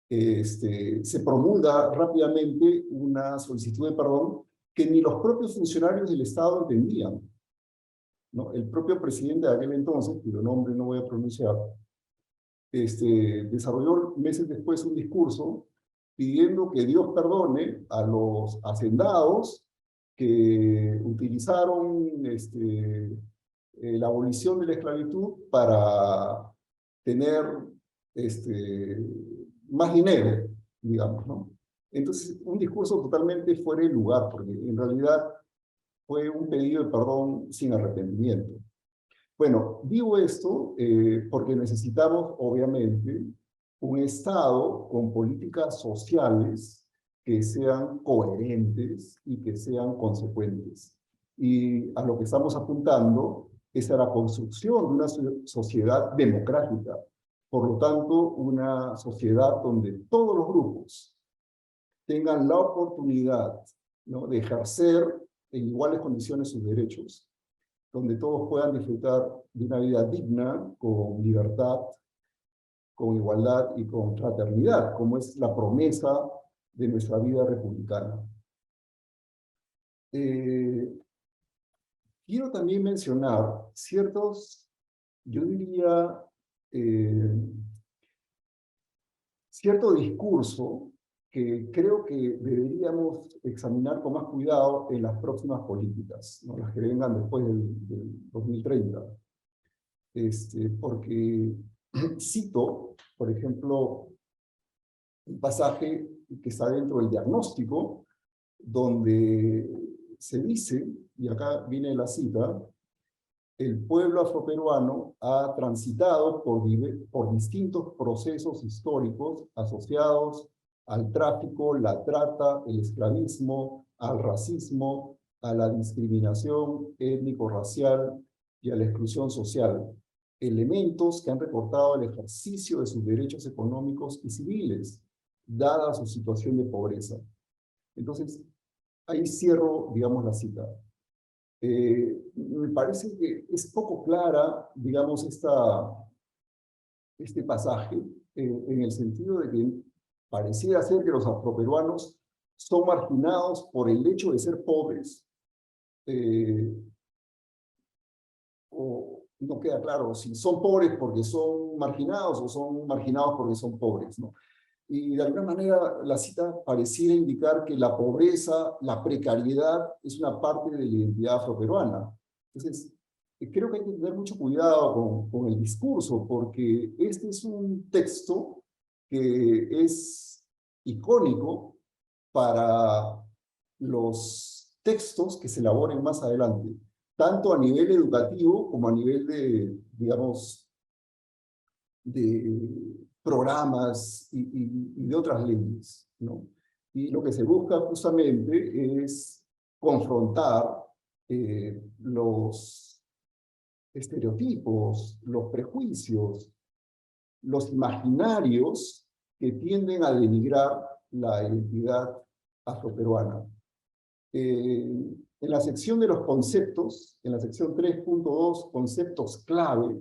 se promulga rápidamente una solicitud de perdón que ni los propios funcionarios del Estado entendían, ¿no? El propio presidente de aquel entonces, cuyo nombre no voy a pronunciar, desarrolló meses después un discurso pidiendo que Dios perdone a los hacendados que utilizaron la abolición de la esclavitud para tener más dinero, digamos, ¿no? Entonces, un discurso totalmente fuera de lugar, porque en realidad fue un pedido de perdón sin arrepentimiento. Bueno, digo esto porque necesitamos, obviamente, un Estado con políticas sociales que sean coherentes y que sean consecuentes. Y a lo que estamos apuntando es a la construcción de una sociedad democrática. Por lo tanto, una sociedad donde todos los grupos tengan la oportunidad, ¿no?, de ejercer en iguales condiciones sus derechos, donde todos puedan disfrutar de una vida digna, con libertad, con igualdad y con fraternidad, como es la promesa de nuestra vida republicana. Quiero también mencionar ciertos, yo diría, cierto discurso que creo que deberíamos examinar con más cuidado en las próximas políticas, ¿no?, las que vengan después del 2030. Porque cito, por ejemplo, un pasaje que está dentro del diagnóstico, donde se dice, y acá viene la cita: el pueblo afroperuano ha transitado por distintos procesos históricos asociados al tráfico, la trata, el esclavismo, al racismo, a la discriminación étnico-racial y a la exclusión social, elementos que han recortado el ejercicio de sus derechos económicos y civiles, dada su situación de pobreza. Entonces, ahí cierro, digamos, la cita. Me parece que es poco clara, digamos, este pasaje, en el sentido de que pareciera ser que los afroperuanos son marginados por el hecho de ser pobres, o no queda claro si son pobres porque son marginados o son marginados porque son pobres, ¿no? Y de alguna manera la cita pareciera indicar que la pobreza, la precariedad es una parte de la identidad afroperuana. Entonces, creo que hay que tener mucho cuidado con el discurso, porque este es un texto que es icónico para los textos que se elaboren más adelante, tanto a nivel educativo como a nivel de, digamos, de programas y de otras leyes, ¿no? Y lo que se busca justamente es confrontar los estereotipos, los prejuicios, los imaginarios que tienden a denigrar la identidad afroperuana. En la sección de los conceptos, en la sección 3.2, conceptos clave,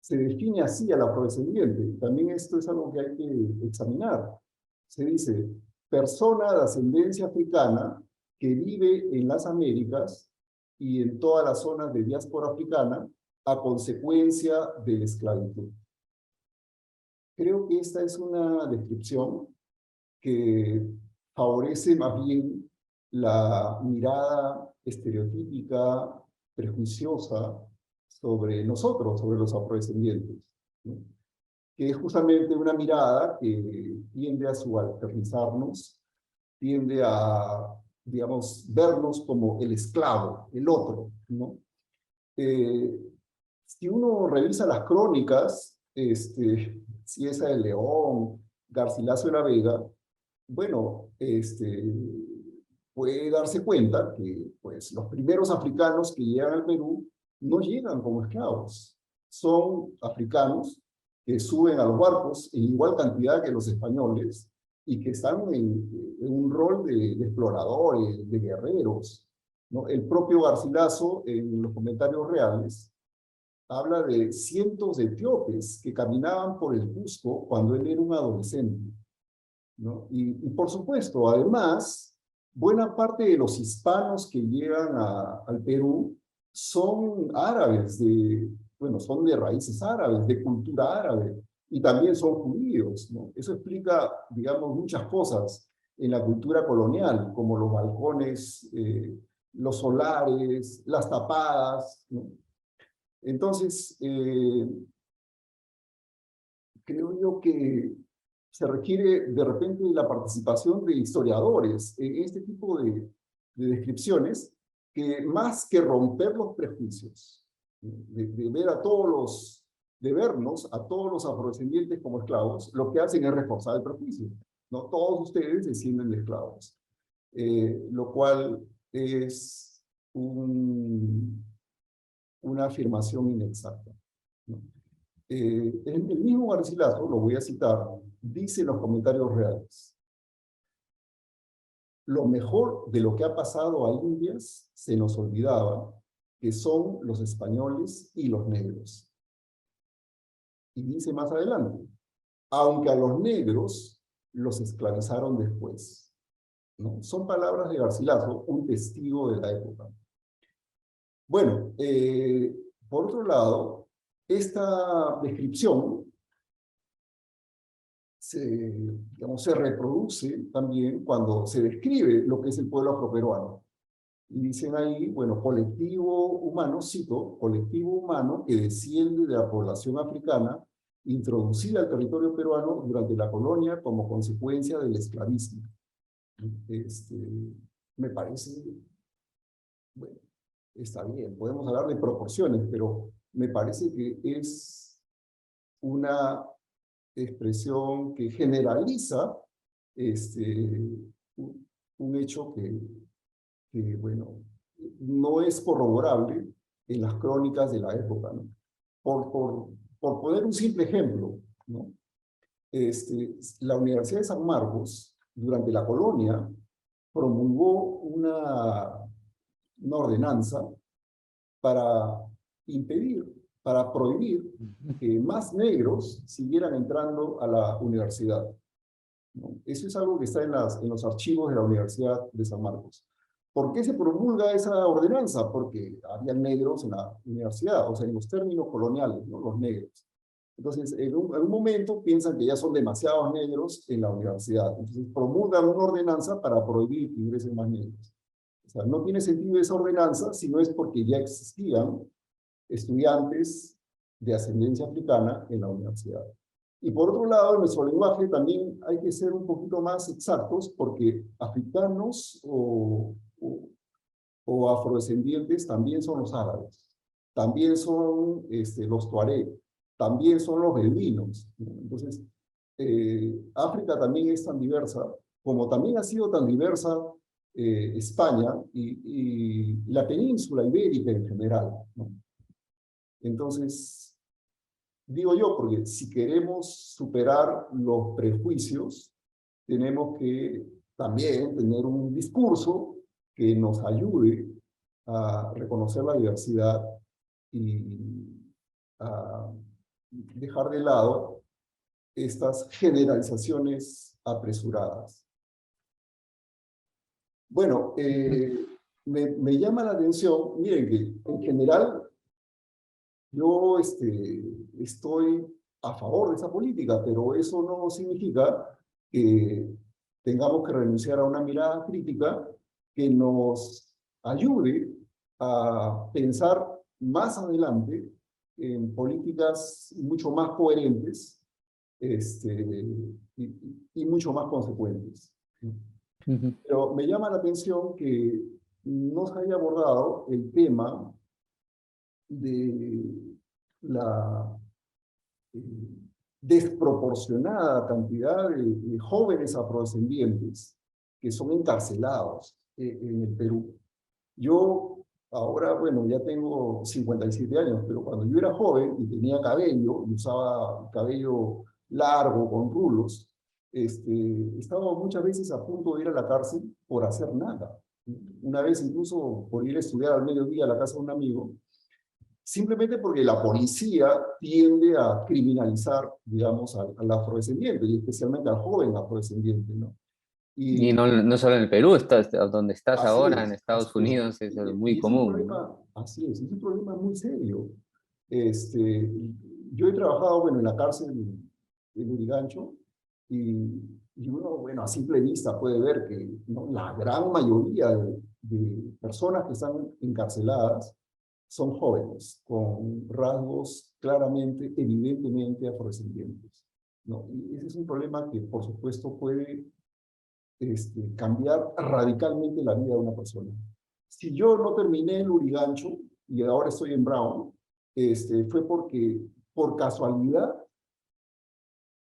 se define así al afrodescendiente. También esto es algo que hay que examinar. Se dice, persona de ascendencia africana que vive en las Américas y en todas las zonas de diáspora africana a consecuencia de la esclavitud. Creo que esta es una descripción que favorece más bien la mirada estereotípica, prejuiciosa sobre nosotros, sobre los afrodescendientes, ¿no? Que es justamente una mirada que tiende a subalternizarnos, tiende a, digamos, vernos como el esclavo, el otro, ¿no? Si uno revisa las crónicas, Cieza de León, Garcilaso de la Vega, bueno, puede darse cuenta que pues, los primeros africanos que llegan al Perú no llegan como esclavos. Son africanos que suben a los barcos en igual cantidad que los españoles y que están en un rol de exploradores, de guerreros, ¿no? El propio Garcilaso, en los comentarios reales, habla de cientos de etíopes que caminaban por el Cusco cuando él era un adolescente, ¿no? Y por supuesto, además, buena parte de los hispanos que llegan al Perú son árabes, bueno, son de raíces árabes, de cultura árabe, y también son judíos, ¿no? Eso explica, digamos, muchas cosas en la cultura colonial, como los balcones, los solares, las tapadas, ¿no? Entonces, creo yo que se requiere de repente la participación de historiadores en este tipo de descripciones, que más que romper los prejuicios, de ver a todos los, de vernos a todos los afrodescendientes como esclavos, lo que hacen es reforzar el prejuicio, ¿no? Todos ustedes descienden de esclavos, lo cual es una afirmación inexacta, ¿no? El mismo Garcilaso, lo voy a citar, dice en los comentarios reales: lo mejor de lo que ha pasado a Indias se nos olvidaba, que son los españoles y los negros. Y dice más adelante, aunque a los negros los esclavizaron después, ¿no? Son palabras de Garcilaso, un testigo de la época. Bueno, por otro lado, esta descripción se reproduce también cuando se describe lo que es el pueblo afroperuano. Y dicen ahí, bueno, colectivo humano, cito, colectivo humano que desciende de la población africana introducida al territorio peruano durante la colonia como consecuencia del esclavismo. Me parece, bueno, está bien, podemos hablar de proporciones, pero me parece que es una expresión que generaliza un hecho que, bueno, no es corroborable en las crónicas de la época, ¿no? Por poner un simple ejemplo, ¿no? La Universidad de San Marcos, durante la colonia, promulgó una ordenanza para impedir, para prohibir que más negros siguieran entrando a la universidad, ¿no? Eso es algo que está en los archivos de la Universidad de San Marcos. ¿Por qué se promulga esa ordenanza? Porque había negros en la universidad, o sea, en los términos coloniales, ¿no? Los negros. Entonces, en un momento piensan que ya son demasiados negros en la universidad. Entonces, promulgan una ordenanza para prohibir que ingresen más negros. O sea, no tiene sentido esa ordenanza si no es porque ya existían estudiantes de ascendencia africana en la universidad. Y por otro lado, en nuestro lenguaje también hay que ser un poquito más exactos porque africanos o afrodescendientes también son los árabes, también son los tuareg, también son los beduinos, ¿no? Entonces, África también es tan diversa, como también ha sido tan diversa España y la península ibérica en general, ¿no? Entonces, digo yo, porque si queremos superar los prejuicios, tenemos que también tener un discurso que nos ayude a reconocer la diversidad y a dejar de lado estas generalizaciones apresuradas. Bueno, me llama la atención, miren que en general yo estoy a favor de esa política, pero eso no significa que tengamos que renunciar a una mirada crítica que nos ayude a pensar más adelante en políticas mucho más coherentes y mucho más consecuentes. Pero me llama la atención que no se haya abordado el tema de la desproporcionada cantidad de jóvenes afrodescendientes que son encarcelados en el Perú. Yo ahora, bueno, ya tengo 57 años, pero cuando yo era joven y tenía cabello, y usaba cabello largo con rulos, estaba muchas veces a punto de ir a la cárcel por hacer nada. Una vez incluso por ir a estudiar al mediodía a la casa de un amigo, simplemente porque la policía tiende a criminalizar, digamos, al afrodescendiente, y especialmente al joven afrodescendiente, ¿no? Y no solo en el Perú, donde estás Así ahora, en es, Estados así es. Unidos, es muy Y es un común, ¿no? problema, así es un problema muy serio. Yo he trabajado, bueno, en la cárcel de Lurigancho, y uno, bueno, a simple vista puede ver que, ¿no?, la gran mayoría de personas que están encarceladas son jóvenes, con rasgos claramente, evidentemente afrodescendientes, ¿no? Y ese es un problema que, por supuesto, puede cambiar radicalmente la vida de una persona. Si yo no terminé en Lurigancho y ahora estoy en Brown, fue porque, por casualidad,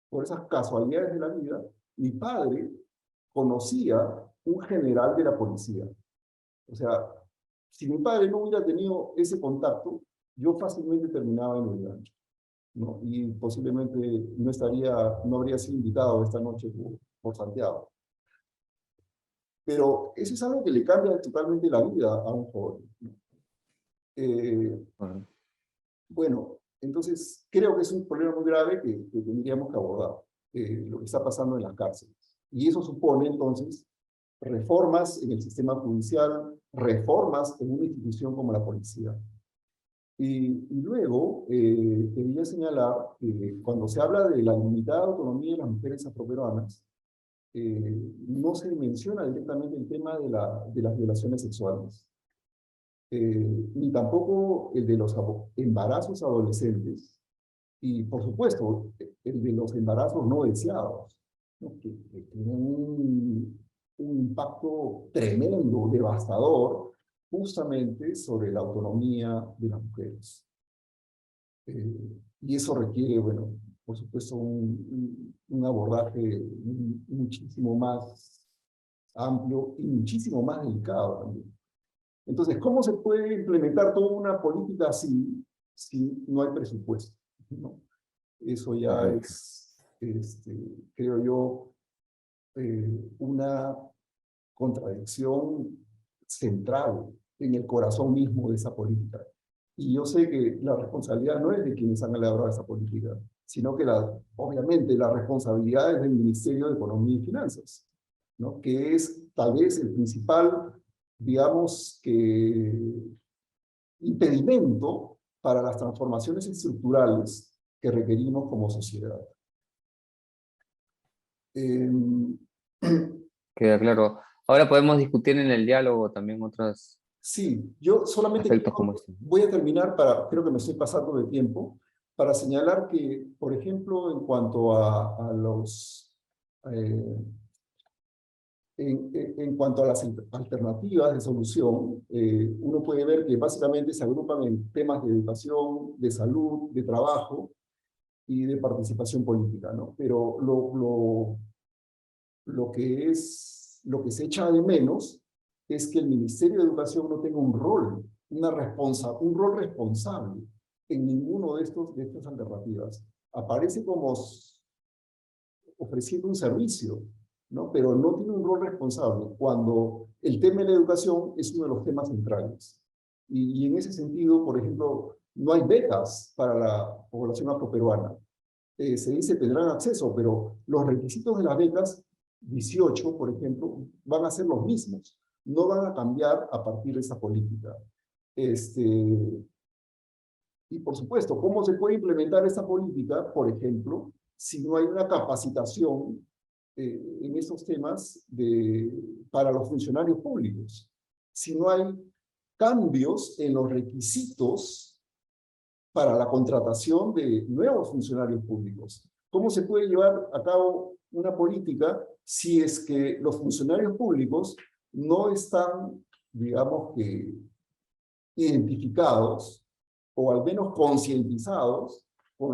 por esas casualidades de la vida, mi padre conocía un general de la policía. O sea, si mi padre no hubiera tenido ese contacto, yo fácilmente terminaba en Lurigancho, ¿no? Y posiblemente no habría sido invitado esta noche por Santiago. Pero eso es algo que le cambia totalmente la vida a un joven, ¿no? Bueno, entonces creo que es un problema muy grave que tendríamos que abordar, lo que está pasando en las cárceles. Y eso supone entonces reformas en el sistema judicial, reformas en una institución como la policía. Y luego quería señalar que cuando se habla de la limitada autonomía de las mujeres afroperuanas, no se menciona directamente el tema de las violaciones sexuales, ni tampoco el de los embarazos adolescentes, y por supuesto el de los embarazos no deseados, ¿no?, que tienen un impacto tremendo, devastador, justamente sobre la autonomía de las mujeres. Y eso requiere, bueno, por supuesto, un abordaje muchísimo más amplio y muchísimo más delicado también. Entonces, ¿cómo se puede implementar toda una política así si no hay presupuesto, ¿no? Eso ya es, creo yo, una contradicción central en el corazón mismo de esa política. Y yo sé que la responsabilidad no es de quienes han elaborado esa política, sino que obviamente la responsabilidad es del Ministerio de Economía y Finanzas, ¿no? Que es tal vez el principal, digamos, impedimento para las transformaciones estructurales que requerimos como sociedad. Eh, Queda claro. Ahora podemos discutir en el diálogo también otros Sí, yo solamente aspectos como este. voy a terminar creo que me estoy pasando de tiempo, para señalar que, por ejemplo, en cuanto a eh, en cuanto a las alternativas de solución, uno puede ver que básicamente se agrupan en temas de educación, de salud, de trabajo y de participación política, ¿no? Pero lo que se echa de menos es que el Ministerio de Educación no tenga un rol, un rol responsable en ninguno de estas alternativas. Aparece como ofreciendo un servicio, ¿no? Pero no tiene un rol responsable, cuando el tema de la educación es uno de los temas centrales. Y en ese sentido, por ejemplo, no hay becas para la población afroperuana. Se dice tendrán acceso, pero los requisitos de las becas 18, por ejemplo, van a ser los mismos. No van a cambiar a partir de esa política. Y por supuesto, ¿cómo se puede implementar esta política, por ejemplo, si no hay una capacitación en estos temas para los funcionarios públicos? Si no hay cambios en los requisitos para la contratación de nuevos funcionarios públicos. ¿Cómo se puede llevar a cabo una política si es que los funcionarios públicos no están, digamos que, identificados o al menos concientizados con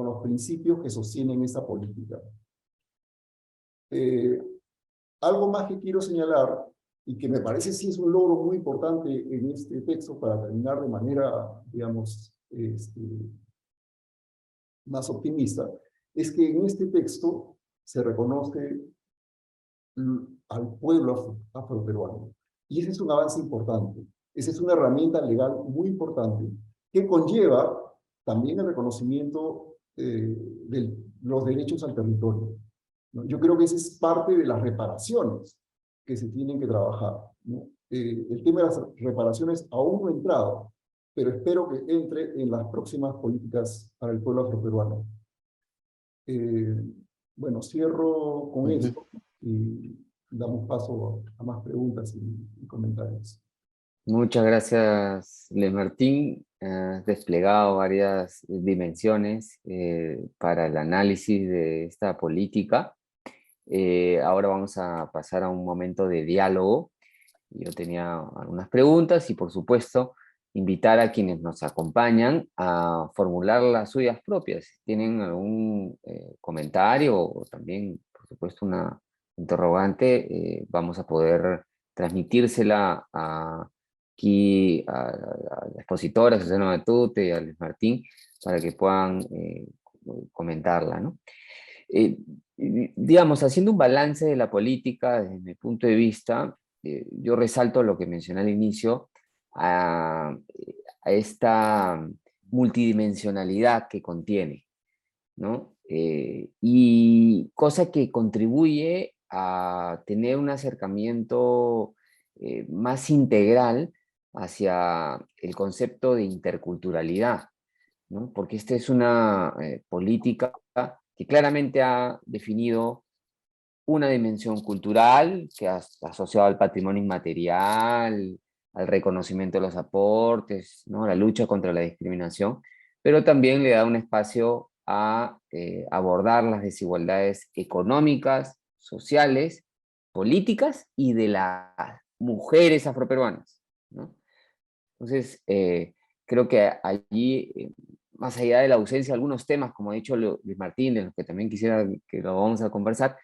los principios que sostienen esa política? Algo más que quiero señalar, y que me parece sí es un logro muy importante en este texto para terminar de manera, digamos, más optimista, es que en este texto se reconoce al pueblo afroperuano. Y ese es un avance importante. Esa es una herramienta legal muy importante que conlleva también el reconocimiento de los derechos al territorio, ¿no? Yo creo que esa es parte de las reparaciones que se tienen que trabajar, ¿no? El tema de las reparaciones aún no ha entrado, pero espero que entre en las próximas políticas para el pueblo afroperuano. Bueno, cierro con esto y damos paso a más preguntas y comentarios. Muchas gracias, Les Martín. Has desplegado varias dimensiones para el análisis de esta política. Ahora vamos a pasar a un momento de diálogo. Yo tenía algunas preguntas y, por supuesto, invitar a quienes nos acompañan a formular las suyas propias. Si tienen algún comentario o también, por supuesto, una interrogante, vamos a poder transmitírsela aquí a la expositora Susana Matute y a Luis Martín para que puedan comentarla, ¿no? Digamos, haciendo un balance de la política desde mi punto de vista, yo resalto lo que mencioné al inicio, a esta multidimensionalidad que contiene, ¿no? Y cosa que contribuye a tener un acercamiento más integral hacia el concepto de interculturalidad, ¿no? Porque esta es una política que claramente ha definido una dimensión cultural que ha asociado al patrimonio inmaterial, al reconocimiento de los aportes, ¿no? La lucha contra la discriminación, pero también le da un espacio a abordar las desigualdades económicas, sociales, políticas y de las mujeres afroperuanas, ¿no? Entonces, creo que allí, más allá de la ausencia de algunos temas, como ha dicho Luis Martín, de los que también quisiera que lo vamos a conversar,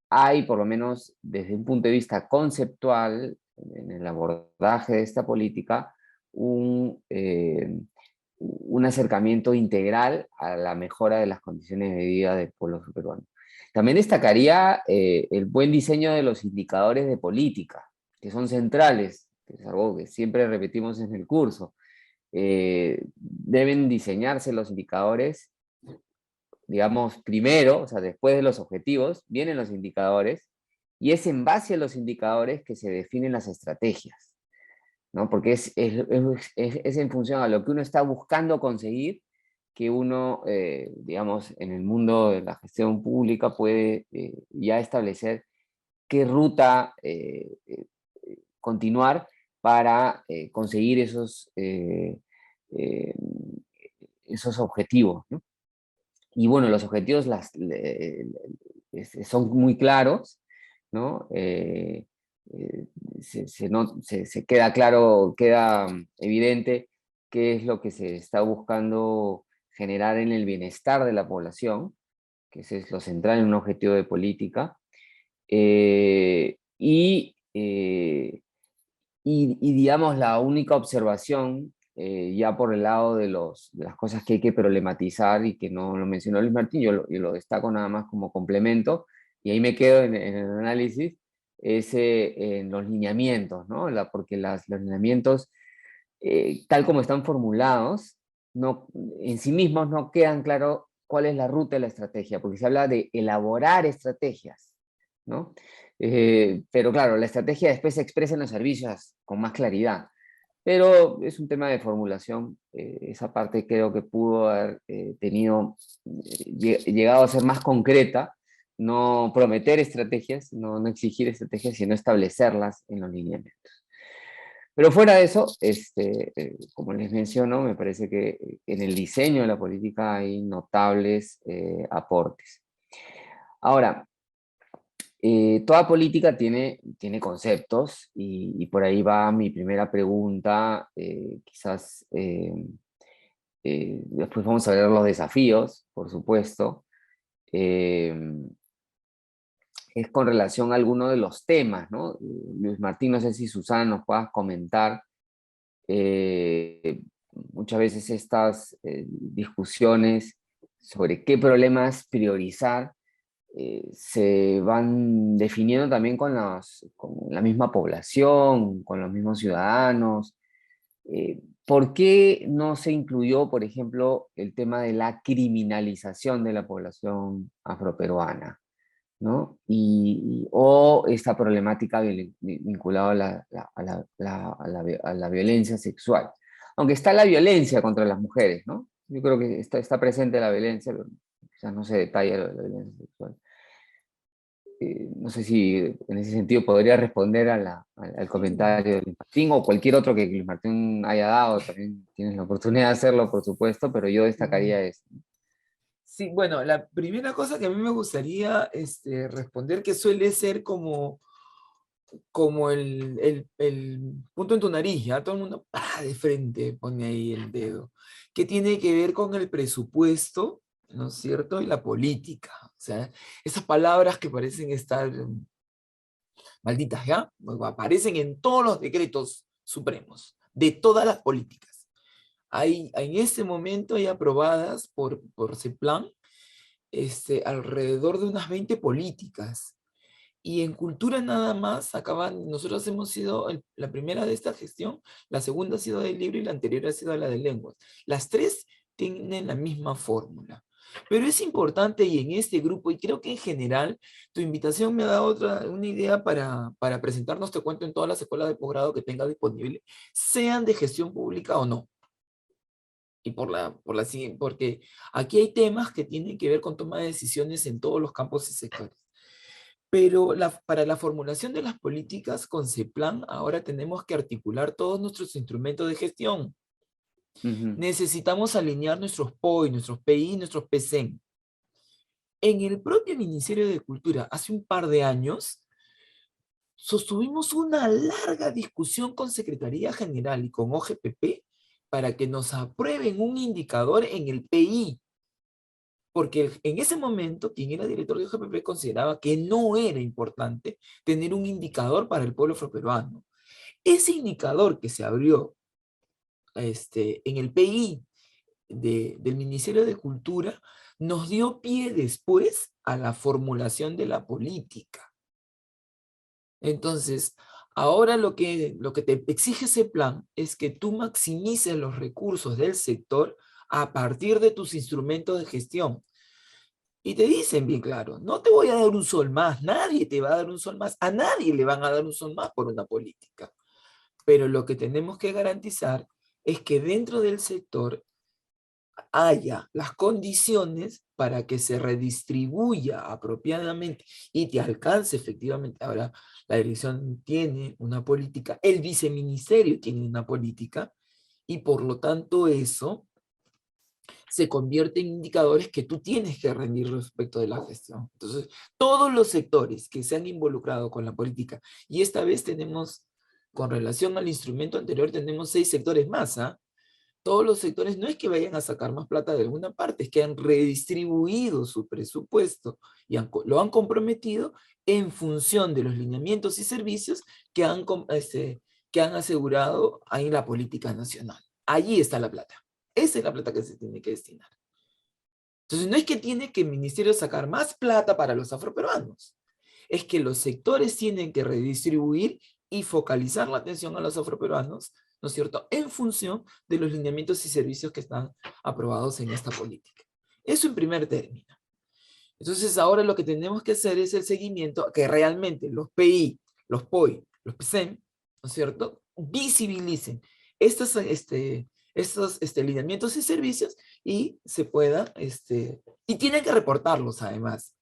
hay, por lo menos desde un punto de vista conceptual, en el abordaje de esta política, un acercamiento integral a la mejora de las condiciones de vida del pueblo peruano. También destacaría el buen diseño de los indicadores de política, que son centrales, que es algo que siempre repetimos en el curso. deben diseñarse los indicadores, digamos, primero, o sea, después de los objetivos, vienen los indicadores, y es en base a los indicadores que se definen las estrategias, ¿no? Porque es en función a lo que uno está buscando conseguir que uno, digamos, en el mundo de la gestión pública puede ya establecer qué ruta continuar para conseguir eh, esos objetivos, ¿no? Y bueno, los objetivos son muy claros, ¿no? Se queda claro, queda evidente qué es lo que se está buscando generar en el bienestar de la población, que ese es lo central en un objetivo de política. Digamos, la única observación, ya por el lado de las cosas que hay que problematizar y que no lo mencionó Luis Martín, yo lo destaco nada más como complemento, y ahí me quedo en el análisis, es en los lineamientos, ¿no? Porque los lineamientos, tal como están formulados, no, en sí mismos no quedan claro cuál es la ruta de la estrategia, porque se habla de elaborar estrategias, ¿no? Pero claro, la estrategia después se expresa en los servicios con más claridad. Pero es un tema de formulación. Esa parte creo que pudo haber llegado a ser más concreta, no prometer estrategias, no exigir estrategias, sino establecerlas en los lineamientos. Pero fuera de eso, como les menciono, me parece que en el diseño de la política hay notables aportes. Ahora, toda política tiene conceptos y por ahí va mi primera pregunta. Quizás después vamos a ver los desafíos, por supuesto. Es con relación a alguno de los temas, ¿no? Luis Martín, no sé si Susana nos puedas comentar. Muchas veces estas discusiones sobre qué problemas priorizar se van definiendo también con la misma población, con los mismos ciudadanos. ¿Por qué no se incluyó, por ejemplo, el tema de la criminalización de la población afroperuana, ¿no? O esta problemática vinculada a la violencia sexual? Aunque está la violencia contra las mujeres, ¿no? Yo creo que está presente la violencia, pero quizás no se detalla la violencia sexual. No sé si en ese sentido podría responder al comentario de Luis Martín o cualquier otro que Luis Martín haya dado. También tienes la oportunidad de hacerlo, por supuesto, pero yo destacaría eso. Sí, bueno, la primera cosa que a mí me gustaría responder, que suele ser como el punto en tu nariz, ¿ya? Todo el mundo de frente pone ahí el dedo, que tiene que ver con el presupuesto, ¿no es cierto? Y la política. O sea, esas palabras que parecen estar malditas, ¿ya? Aparecen en todos los decretos supremos, de todas las políticas. En este momento hay aprobadas por CEPLAN alrededor de unas 20 políticas. Y en cultura nada más nosotros hemos sido la primera de esta gestión, la segunda ha sido del libro y la anterior ha sido la de lenguas. Las tres tienen la misma fórmula. Pero es importante, y en este grupo, y creo que en general, tu invitación me ha dado una idea para presentarnos, te cuento, en todas las escuelas de posgrado que tenga disponible, sean de gestión pública o no. Y porque aquí hay temas que tienen que ver con toma de decisiones en todos los campos y sectores. Pero para la formulación de las políticas con CEPLAN, ahora tenemos que articular todos nuestros instrumentos de gestión. Necesitamos alinear nuestros POI, nuestros PI, nuestros PCEN. En el propio Ministerio de Cultura, hace un par de años, sostuvimos una larga discusión con Secretaría General y con OGPP para que nos aprueben un indicador en el PI. Porque en ese momento, quien era director de OGPP consideraba que no era importante tener un indicador para el pueblo afroperuano. Ese indicador que se abrió en el PI del Ministerio de Cultura nos dio pie después a la formulación de la política. Entonces, Ahora lo que te exige ese plan es que tú maximices los recursos del sector a partir de tus instrumentos de gestión. Y te dicen bien claro, no te voy a dar un sol más, nadie te va a dar un sol más, a nadie le van a dar un sol más por una política. Pero lo que tenemos que garantizar es que dentro del sector haya las condiciones para que se redistribuya apropiadamente y te alcance efectivamente. Ahora, la dirección tiene una política, el viceministerio tiene una política, y por lo tanto eso se convierte en indicadores que tú tienes que rendir respecto de la gestión. Entonces, todos los sectores que se han involucrado con la política, y esta vez tenemos, con relación al instrumento anterior, tenemos 6 sectores más, ¿ah? Todos los sectores no es que vayan a sacar más plata de alguna parte, es que han redistribuido su presupuesto y lo han comprometido en función de los lineamientos y servicios que han asegurado ahí la política nacional. Allí está la plata. Esa es la plata que se tiene que destinar. Entonces no es que tiene que el ministerio sacar más plata para los afroperuanos, es que los sectores tienen que redistribuir y focalizar la atención a los afroperuanos, ¿no es cierto?, en función de los lineamientos y servicios que están aprobados en esta política. Eso en primer término. Entonces ahora lo que tenemos que hacer es el seguimiento, que realmente los PI, los POI, los PSEM, ¿no es cierto?, visibilicen estos lineamientos y servicios y se pueda, y tienen que reportarlos además.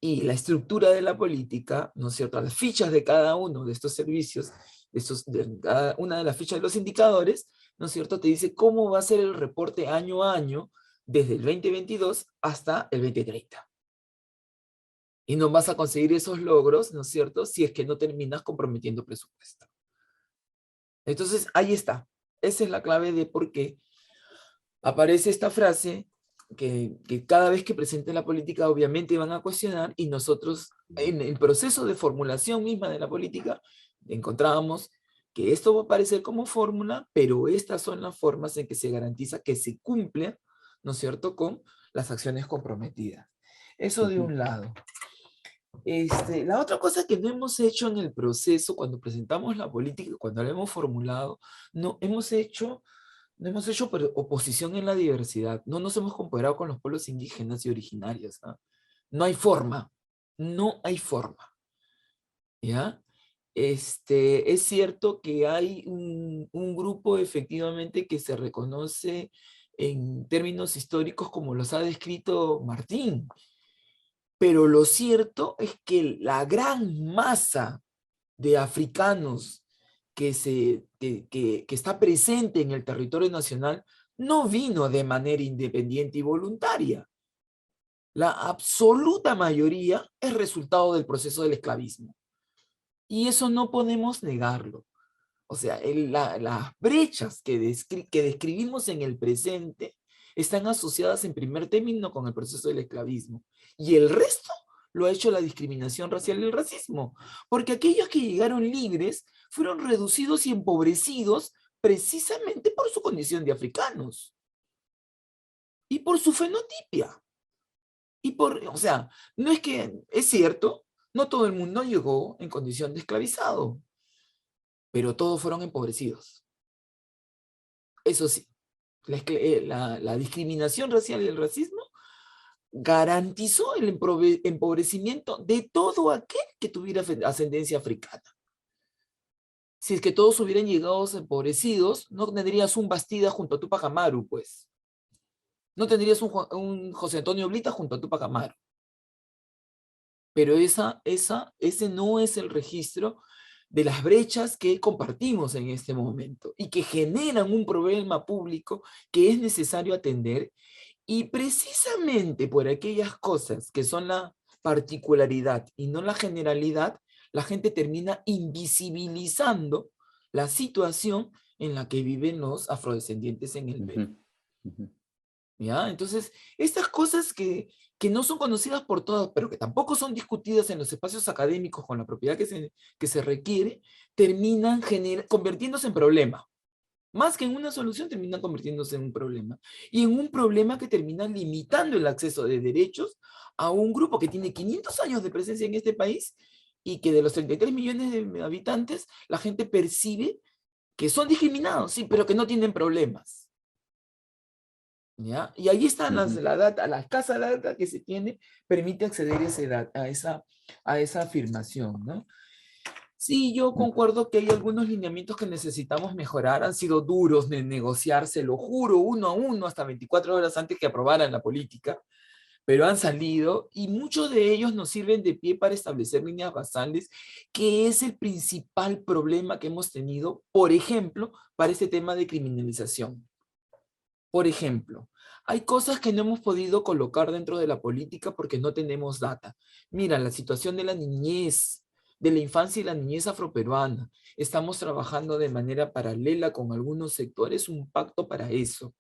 Y la estructura de la política, ¿no es cierto?, las fichas de cada uno de estos servicios, de cada una de las fichas de los indicadores, ¿no es cierto?, te dice cómo va a ser el reporte año a año desde el 2022 hasta el 2030. Y no vas a conseguir esos logros, ¿no es cierto?, si es que no terminas comprometiendo presupuesto. Entonces, ahí está. Esa es la clave de por qué aparece esta frase que cada vez que presenten la política obviamente van a cuestionar, y nosotros en el proceso de formulación misma de la política encontrábamos que esto va a aparecer como fórmula, pero estas son las formas en que se garantiza que se cumple, ¿no es cierto?, con las acciones comprometidas. Eso de un lado. La otra cosa que no hemos hecho en el proceso, cuando presentamos la política, cuando la hemos formulado, no hemos hecho oposición en la diversidad. No nos hemos comparado con los pueblos indígenas y originarios, ¿ah? No hay forma. No hay forma. ¿Ya? Es cierto que hay un grupo efectivamente que se reconoce en términos históricos como los ha descrito Martín. Pero lo cierto es que la gran masa de africanos que está presente en el territorio nacional no vino de manera independiente y voluntaria. La absoluta mayoría es resultado del proceso del esclavismo. Y eso no podemos negarlo. O sea, las brechas que describimos en el presente están asociadas en primer término con el proceso del esclavismo. Y el resto lo ha hecho la discriminación racial y el racismo. Porque aquellos que llegaron libres fueron reducidos y empobrecidos precisamente por su condición de africanos. Y por su fenotipia. O sea, no es que, es cierto, no todo el mundo llegó en condición de esclavizado, pero todos fueron empobrecidos. Eso sí, la discriminación racial y el racismo garantizó el empobrecimiento de todo aquel que tuviera ascendencia africana. Si es que todos hubieran llegado empobrecidos, no tendrías un Bastida junto a Tupac Amaru, pues. No tendrías un José Antonio Blita junto a Tupac Amaru. Pero ese no es el registro de las brechas que compartimos en este momento y que generan un problema público que es necesario atender, y precisamente por aquellas cosas que son la particularidad y no la generalidad, la gente termina invisibilizando la situación en la que viven los afrodescendientes en el Perú. ¿Ya? Entonces, estas cosas que no son conocidas por todas, pero que tampoco son discutidas en los espacios académicos con la propiedad que se requiere, terminan convirtiéndose en problema. Más que en una solución, terminan convirtiéndose en un problema. Y en un problema que termina limitando el acceso de derechos a un grupo que tiene 500 años de presencia en este país y que de los 33 millones de habitantes, la gente percibe que son discriminados, sí, pero que no tienen problemas. ¿Ya? Y ahí está la data, la escasa data que se tiene, permite acceder a esa afirmación, ¿no? Sí, yo concuerdo que hay algunos lineamientos que necesitamos mejorar, han sido duros de negociarse, lo juro, uno a uno, hasta 24 horas antes que aprobaran la política, pero han salido y muchos de ellos nos sirven de pie para establecer líneas basales, que es el principal problema que hemos tenido, por ejemplo, para este tema de criminalización. Por ejemplo, hay cosas que no hemos podido colocar dentro de la política porque no tenemos data. Mira, la situación de la niñez, de la infancia y la niñez afroperuana. Estamos trabajando de manera paralela con algunos sectores, un pacto para eso.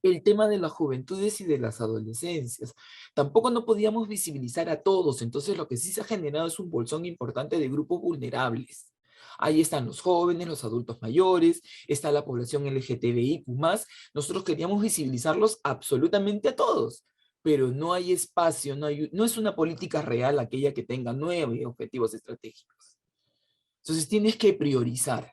El tema de las juventudes y de las adolescencias. Tampoco no podíamos visibilizar a todos, entonces lo que sí se ha generado es un bolsón importante de grupos vulnerables. Ahí están los jóvenes, los adultos mayores, está la población LGTBIQ+. Nosotros queríamos visibilizarlos absolutamente a todos, pero no hay espacio, no es una política real aquella que tenga 9 objetivos estratégicos. Entonces tienes que priorizar.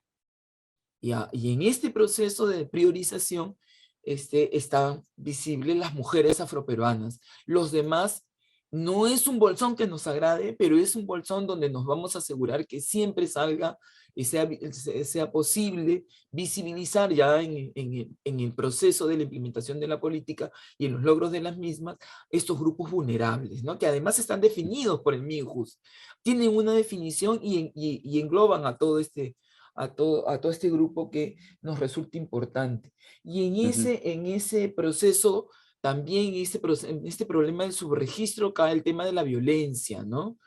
¿Ya? Y en este proceso de priorización están visibles las mujeres afroperuanas. Los demás no es un bolsón que nos agrade, pero es un bolsón donde nos vamos a asegurar que siempre salga y sea posible visibilizar ya en el proceso de la implementación de la política y en los logros de las mismas estos grupos vulnerables, ¿no? Que además están definidos por el MINJUS. Tienen una definición y engloban a todo este grupo que nos resulta importante. Y en ese proceso, también en este problema del subregistro cae el tema de la violencia, ¿no?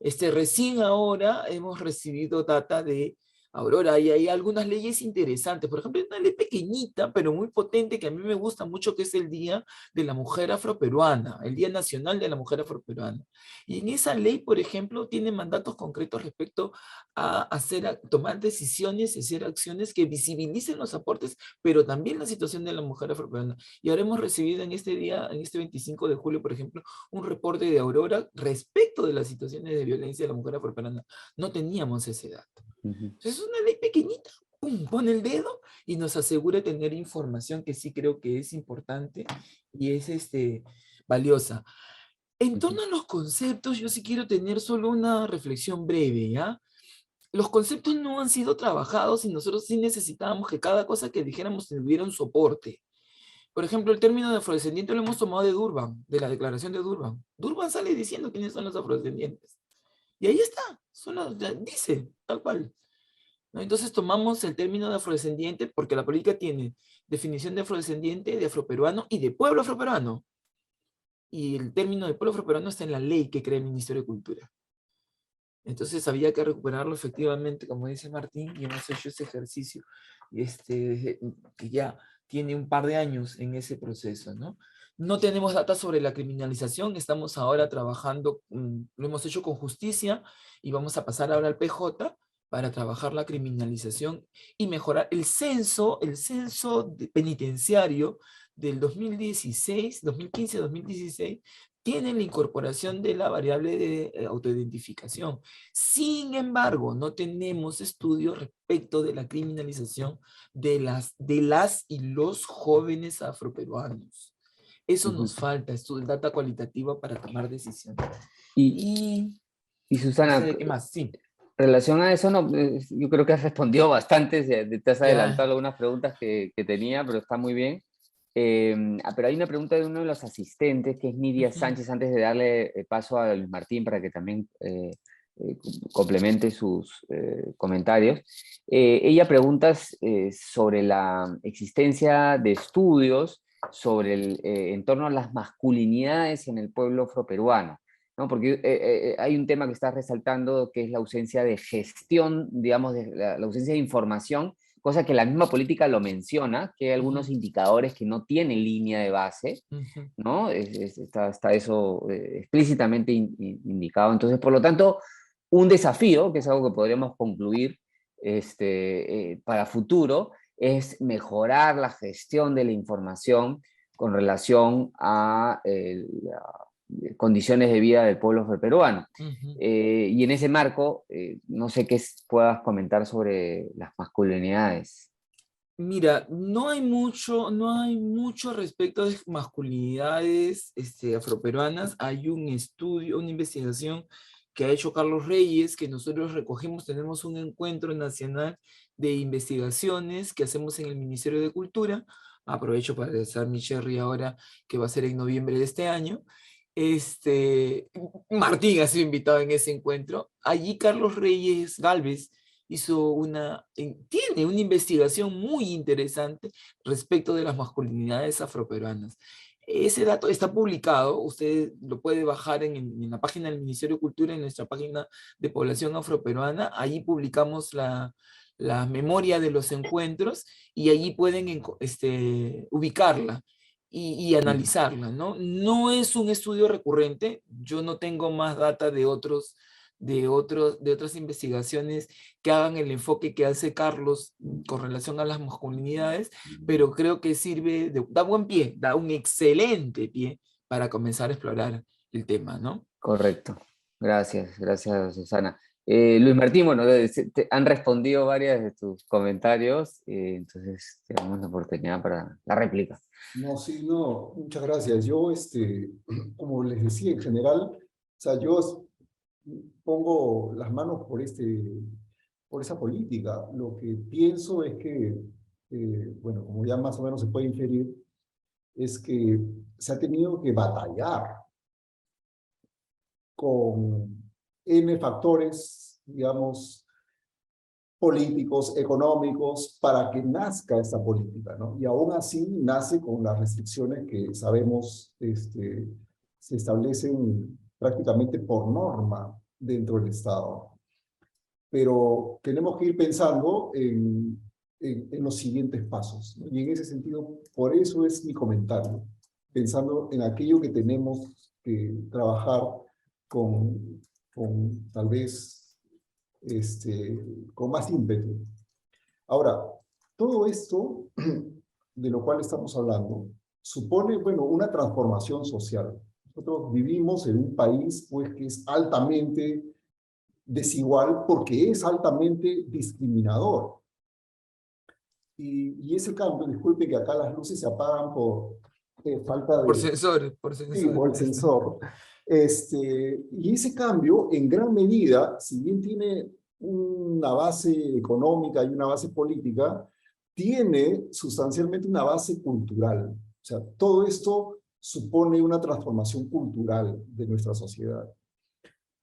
Recién ahora hemos recibido data de Aurora y hay algunas leyes interesantes. Por ejemplo, hay una ley pequeñita, pero muy potente, que a mí me gusta mucho, que es el Día de la Mujer Afroperuana, el Día Nacional de la Mujer Afroperuana. Y en esa ley, por ejemplo, tiene mandatos concretos respecto a tomar decisiones y hacer acciones que visibilicen los aportes, pero también la situación de la mujer afroperuana. Y ahora hemos recibido en este día, en este 25 de julio, por ejemplo, un reporte de Aurora respecto de las situaciones de violencia de la mujer afroperuana. No teníamos ese dato. Entonces, es una ley pequeñita, pum, pone el dedo y nos asegura tener información que sí creo que es importante y es valiosa. En torno a los conceptos, yo sí quiero tener solo una reflexión breve, ¿ya? Los conceptos no han sido trabajados y nosotros sí necesitábamos que cada cosa que dijéramos tuviera un soporte. Por ejemplo, el término de afrodescendiente lo hemos tomado de Durban, de la declaración de Durban. Durban sale diciendo quiénes son los afrodescendientes. Y ahí está, dice, tal cual. ¿No? Entonces tomamos el término de afrodescendiente porque la política tiene definición de afrodescendiente, de afroperuano y de pueblo afroperuano. Y el término de pueblo afroperuano está en la ley que crea el Ministerio de Cultura. Entonces había que recuperarlo efectivamente, como dice Martín, y hemos hecho ese ejercicio que ya tiene un par de años en ese proceso, ¿no? No tenemos datos sobre la criminalización, estamos ahora trabajando, lo hemos hecho con justicia y vamos a pasar ahora al PJ para trabajar la criminalización y mejorar el censo penitenciario del 2016, 2015-2016, tiene la incorporación de la variable de autoidentificación. Sin embargo, no tenemos estudios respecto de la criminalización de las y los jóvenes afroperuanos. Eso nos falta, data cualitativa para tomar decisiones. Y No Susana, sé de qué más, sí. relación a eso, no, yo creo que has respondido bastante, te has adelantado Ya. algunas preguntas que tenía, pero está muy bien. Pero hay una pregunta de uno de los asistentes, que es Nidia Sánchez, antes de darle paso a Luis Martín para que también complemente sus comentarios. Ella pregunta sobre la existencia de estudios sobre en torno a las masculinidades en el pueblo afroperuano, ¿no? Porque hay un tema que está resaltando, que es la ausencia de gestión, digamos, la ausencia de información, cosa que la misma política lo menciona, que hay algunos indicadores que no tienen línea de base, ¿no? Está eso explícitamente indicado. Entonces, por lo tanto, un desafío, que es algo que podríamos concluir para futuro, es mejorar la gestión de la información con relación a condiciones de vida del pueblo peruano. Ujú. Y en ese marco, no sé qué puedas comentar sobre las masculinidades. Mira, no hay mucho respecto de masculinidades afroperuanas. Hay un estudio, una investigación que ha hecho Carlos Reyes, que nosotros recogimos, tenemos un encuentro nacional de investigaciones que hacemos en el Ministerio de Cultura. Aprovecho para agradecer mi Cherry ahora, que va a ser en noviembre de este año. Martín ha sido invitado en ese encuentro. Allí Carlos Reyes Gálvez tiene una investigación muy interesante respecto de las masculinidades afroperuanas. Ese dato está publicado, usted lo puede bajar en la página del Ministerio de Cultura, en nuestra página de población afroperuana. Allí publicamos la memoria de los encuentros y allí pueden ubicarla y analizarla, ¿no? No es un estudio recurrente, yo no tengo más data de otras investigaciones que hagan el enfoque que hace Carlos con relación a las masculinidades, pero creo que da buen pie, da un excelente pie para comenzar a explorar el tema, ¿no? Correcto. Gracias, gracias, Susana. Luis Martín, bueno, te han respondido varias de tus comentarios, entonces te damos la oportunidad para la réplica. No, sí, no, muchas gracias. Yo, como les decía, en general, o sea, yo pongo las manos por esa política. Lo que pienso es que, bueno, como ya más o menos se puede inferir, es que se ha tenido que batallar con N factores, digamos, políticos, económicos, para que nazca esta política, ¿no? Y aún así nace con las restricciones que sabemos se establecen prácticamente por norma dentro del Estado. Pero tenemos que ir pensando en los siguientes pasos, ¿no? Y en ese sentido, por eso es mi comentario, pensando en aquello que tenemos que trabajar con tal vez con más ímpetu. Ahora, todo esto de lo cual estamos hablando supone, bueno, una transformación social. Nosotros vivimos en un país, pues, que es altamente desigual porque es altamente discriminador. Y ese cambio, disculpe que acá las luces se apagan por falta de... Por sensores, por Sí, sensores. por el sensor. Y ese cambio, en gran medida, si bien tiene una base económica y una base política, tiene sustancialmente una base cultural. O sea, todo esto supone una transformación cultural de nuestra sociedad.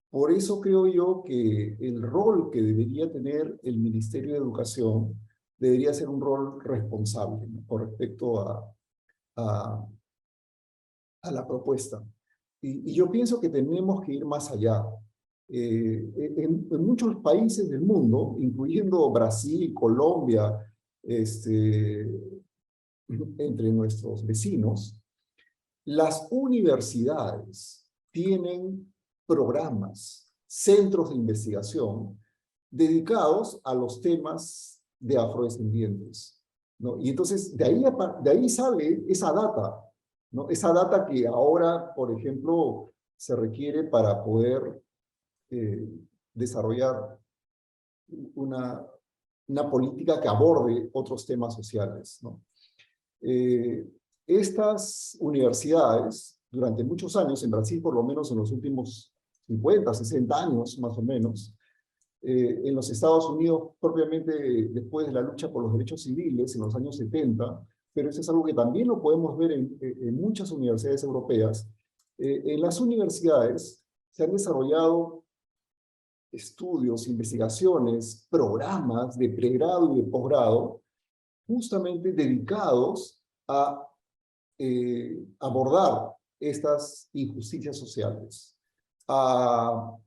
Por eso creo yo que el rol que debería tener el Ministerio de Educación debería ser un rol responsable, ¿no? Con respecto a la propuesta. Y yo pienso que tenemos que ir más allá. En muchos países del mundo, incluyendo Brasil, Colombia, entre nuestros vecinos, las universidades tienen programas, centros de investigación dedicados a los temas de afrodescendientes, ¿no? Y entonces de ahí sale esa data, ¿no? Esa data que ahora, por ejemplo, se requiere para poder desarrollar una política que aborde otros temas sociales, ¿no? Estas universidades, durante muchos años, en Brasil por lo menos en los últimos 50, 60 años más o menos, en los Estados Unidos propiamente después de la lucha por los derechos civiles en los años 70, pero eso es algo que también lo podemos ver en muchas universidades europeas. En las universidades se han desarrollado estudios, investigaciones, programas de pregrado y de posgrado, justamente dedicados a abordar estas injusticias sociales, a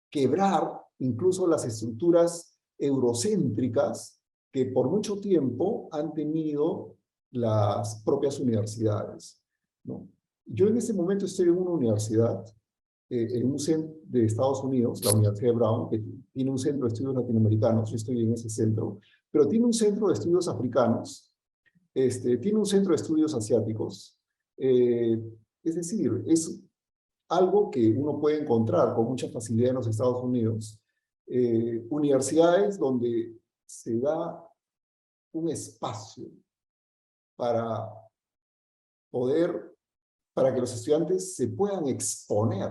quebrar incluso las estructuras eurocéntricas que por mucho tiempo han tenido las propias universidades, ¿no? Yo en este momento estoy en una universidad, en un centro de Estados Unidos, la Universidad de Brown, que tiene un centro de estudios latinoamericanos, yo estoy en ese centro, pero tiene un centro de estudios africanos, tiene un centro de estudios asiáticos, es decir, algo que uno puede encontrar con mucha facilidad en los Estados Unidos. Universidades donde se da un espacio para para que los estudiantes se puedan exponer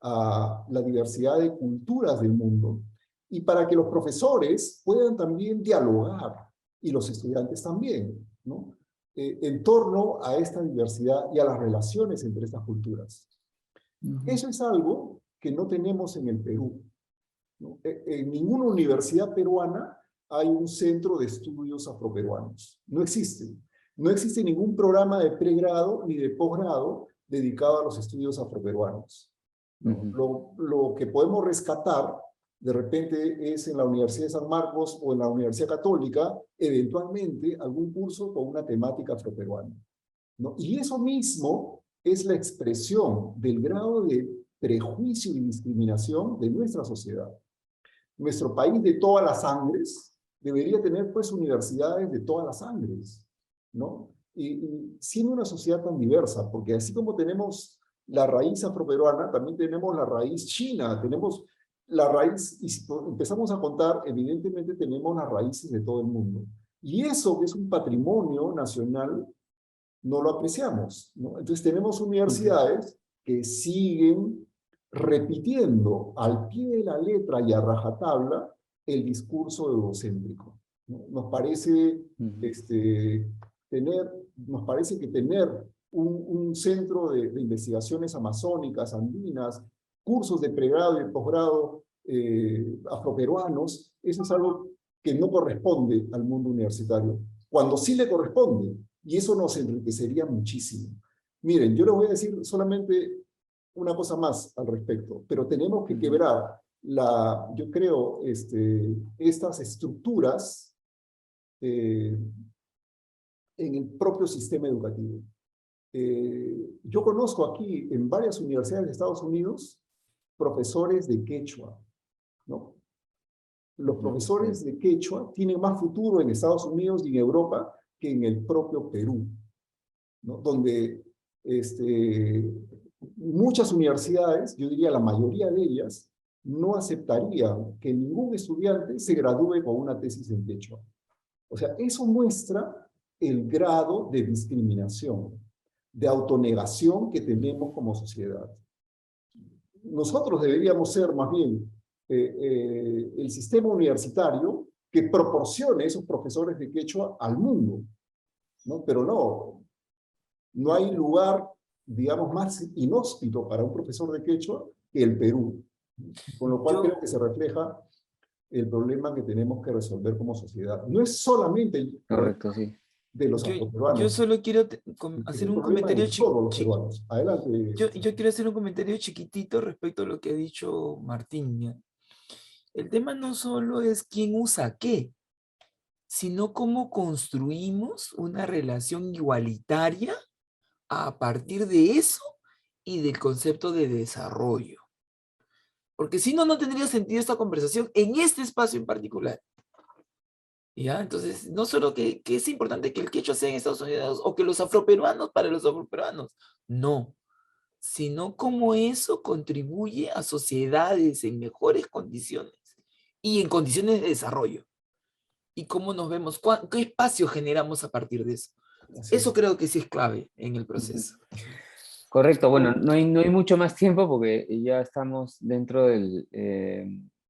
a la diversidad de culturas del mundo y para que los profesores puedan también dialogar y los estudiantes también, ¿no? En torno a esta diversidad y a las relaciones entre estas culturas. Eso es algo que no tenemos en el Perú, ¿no? En ninguna universidad peruana hay un centro de estudios afroperuanos. No existe. No existe ningún programa de pregrado ni de posgrado dedicado a los estudios afroperuanos, ¿no? Lo que podemos rescatar de repente es en la Universidad de San Marcos o en la Universidad Católica, eventualmente algún curso con una temática afroperuana, ¿no? Y eso mismo es la expresión del grado de prejuicio y discriminación de nuestra sociedad. Nuestro país de todas las sangres debería tener pues universidades de todas las sangres, ¿no? Y siendo una sociedad tan diversa, porque así como tenemos la raíz afroperuana, también tenemos la raíz china, tenemos la raíz, y si empezamos a contar, evidentemente tenemos las raíces de todo el mundo. Y eso, que es un patrimonio nacional, no lo apreciamos, ¿no? Entonces tenemos universidades que siguen repitiendo al pie de la letra y a rajatabla el discurso eurocéntrico, ¿no? Nos parece que tener un centro de investigaciones amazónicas, andinas, cursos de pregrado y de posgrado afroperuanos, eso es algo que no corresponde al mundo universitario, cuando sí le corresponde, y eso nos enriquecería muchísimo. Miren, yo les voy a decir solamente una cosa más al respecto, pero tenemos que quebrar, yo creo, estas estructuras en el propio sistema educativo. Yo conozco aquí en varias universidades de Estados Unidos profesores de quechua, ¿no? Los profesores de quechua tienen más futuro en Estados Unidos y en Europa que en el propio Perú, ¿no? Donde muchas universidades, yo diría la mayoría de ellas, no aceptarían que ningún estudiante se gradúe con una tesis en quechua. O sea, eso muestra el grado de discriminación, de autonegación que tenemos como sociedad. Nosotros deberíamos ser más bien el sistema universitario que proporcione esos profesores de quechua al mundo, ¿no? Pero no hay lugar, digamos, más inhóspito para un profesor de quechua que el Perú, con lo cual creo que se refleja el problema que tenemos que resolver como sociedad. No es solamente Correcto, sí. de los afroperuanos. Yo solo quiero hacer un comentario chiquitito. Adelante. Yo quiero hacer un comentario chiquitito respecto a lo que ha dicho Martín, ¿ya? El tema no solo es quién usa qué, sino cómo construimos una relación igualitaria a partir de eso y del concepto de desarrollo. Porque si no, no tendría sentido esta conversación en este espacio en particular. ¿Ya? Entonces, no solo que es importante que el quechua sea en Estados Unidos o que los afroperuanos para los afroperuanos, no, sino cómo eso contribuye a sociedades en mejores condiciones y en condiciones de desarrollo. Y cómo nos vemos, qué espacio generamos a partir de eso. Eso creo que sí es clave en el proceso. Correcto, bueno, no hay mucho más tiempo porque ya estamos dentro del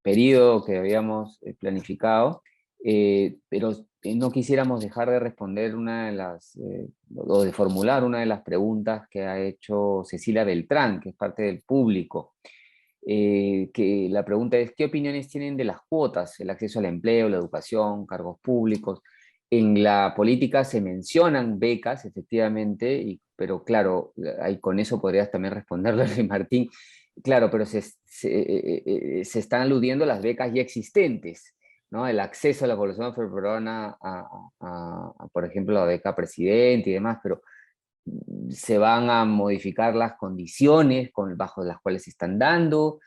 periodo que habíamos planificado, pero no quisiéramos dejar de responder o de formular una de las preguntas que ha hecho Cecilia Beltrán, que es parte del público. Que la pregunta es, ¿qué opiniones tienen de las cuotas, el acceso al empleo, la educación, cargos públicos? En la política se mencionan becas, efectivamente, pero claro, con eso podrías también responderle a Martín, claro, pero se están aludiendo a las becas ya existentes, ¿no? El acceso a la población afroperuana por ejemplo, la beca presidente y demás, pero se van a modificar las condiciones bajo las cuales se están dando,